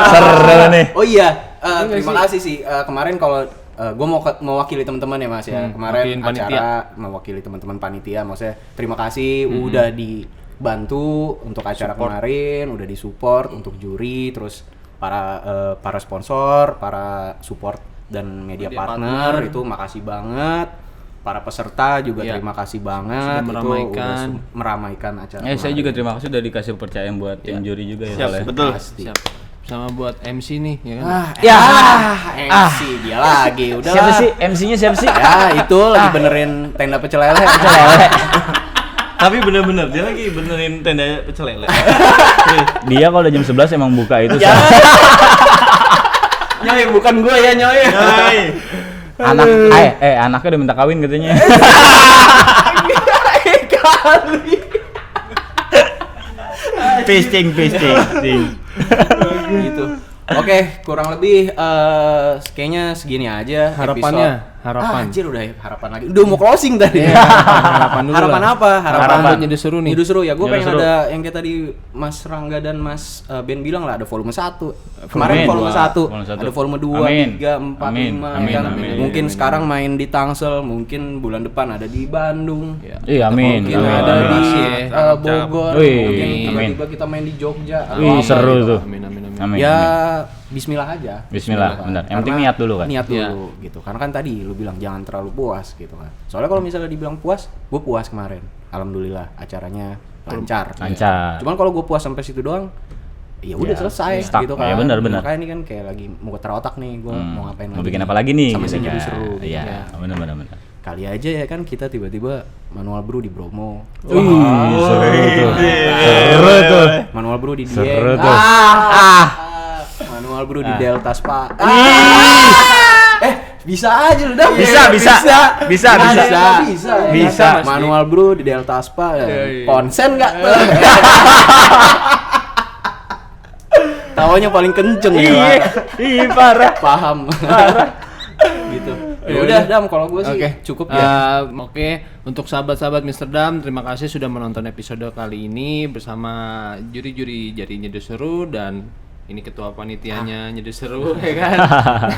Seru nih. Oh iya, terima kasih sih. Kemarin kalau gue mau mewakili teman-teman ya Mas ya. Kemarin wakilin acara mewakili teman-teman panitia, maksudnya terima kasih udah dibantu untuk acara kemarin, udah disupport untuk juri, terus para sponsor, para support dan media partner itu makasih banget. Para peserta juga Iya. terima kasih banget. Sudah Itu udah meramaikan acara. Saya kemarin. juga terima kasih udah dikasih kepercayaan buat tim juri juga ya. Siap, Soalnya. betul. Pasti. Siap. Sama buat MC nih, ya kan? MC dia lagi. Udah Siapa sih MC-nya siapa sih? Ya itu lagi benerin tenda pecel lele. Tapi bener-bener dia lagi benerin tenda pecel lele. Dia kalau udah jam 11 emang buka itu. Nyoy bukan gue ya Nyoy. Anaknya udah minta kawin katanya. Kali. Fisting. Gitu. Oke, kurang lebih kayaknya segini aja Harapannya, episode. harapan. Anjir udah harapan lagi. Udah mau closing tadi. Harapan dulu Harapan lah. apa? Harapan buat Nyedu Seru nih. Nyedu Seru ya. Gue Nyedu pengen Seru. ada yang kayak tadi Mas Rangga dan Mas Ben bilang lah ada volume 1. Kemarin Amin. volume 1. Volume 1. Ada volume 2, Amin. 3, 4, Amin. 5 Amin. kan. Amin. Mungkin Amin. sekarang main di Tangsel, mungkin bulan depan ada di Bandung. Iya, amin. Mungkin Amin. ada di Amin. Bogor. Wih, Mungkin amin. tiba-tiba kita main di Jogja. atau Wih, apa seru gitu. tuh. Amin. Amin. Ya amin. bismillah aja. Bismillah, benar. Yang penting Karena niat dulu kan. Niat Iya. dulu gitu. Karena kan tadi lu bilang jangan terlalu puas gitu kan. Soalnya kalau misalnya dibilang puas, gue puas kemarin. Alhamdulillah acaranya lancar. Lancar. Cuman kalau gue puas sampai situ doang, ya udah Ya, selesai stuck. gitu kan. Ya, benar. Makanya ini kan kayak lagi mau ketar otak nih, gue mau ngapain Mau bikin apa lagi nih? Sama gitu si Nyedu kan. Seru. gitu Iya, kan. benar. Kali aja ya kan kita tiba-tiba manual brew di Bromo. Seru tuh. Seru tuh. Manual brew di Seru Dieng. tuh. Manual brew di Delta Spa. Bisa aja lu dah. Bisa. Bisa. Manual brew di Delta Spa. Ya. Iya. Konsen enggak? Tahu ketawanya paling kenceng ya. Iya, iya parah. Paham. Gitu. Ya udah Dam, kalau gue sih cukup ya. Oke, untuk sahabat-sahabat Mr. Dam, terima kasih sudah menonton episode kali ini bersama juri-juri Jadi Nyeduh Seru dan ini ketua panitianya Nyeduh Seru, ya kan?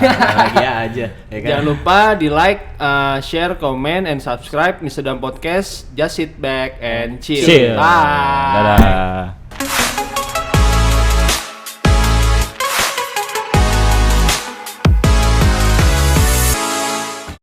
Bahagia aja, ya kan? Jangan lupa di like, share, comment, and subscribe Mr. Dam Podcast. Just sit back and chill. Chill. Bye. Dadah.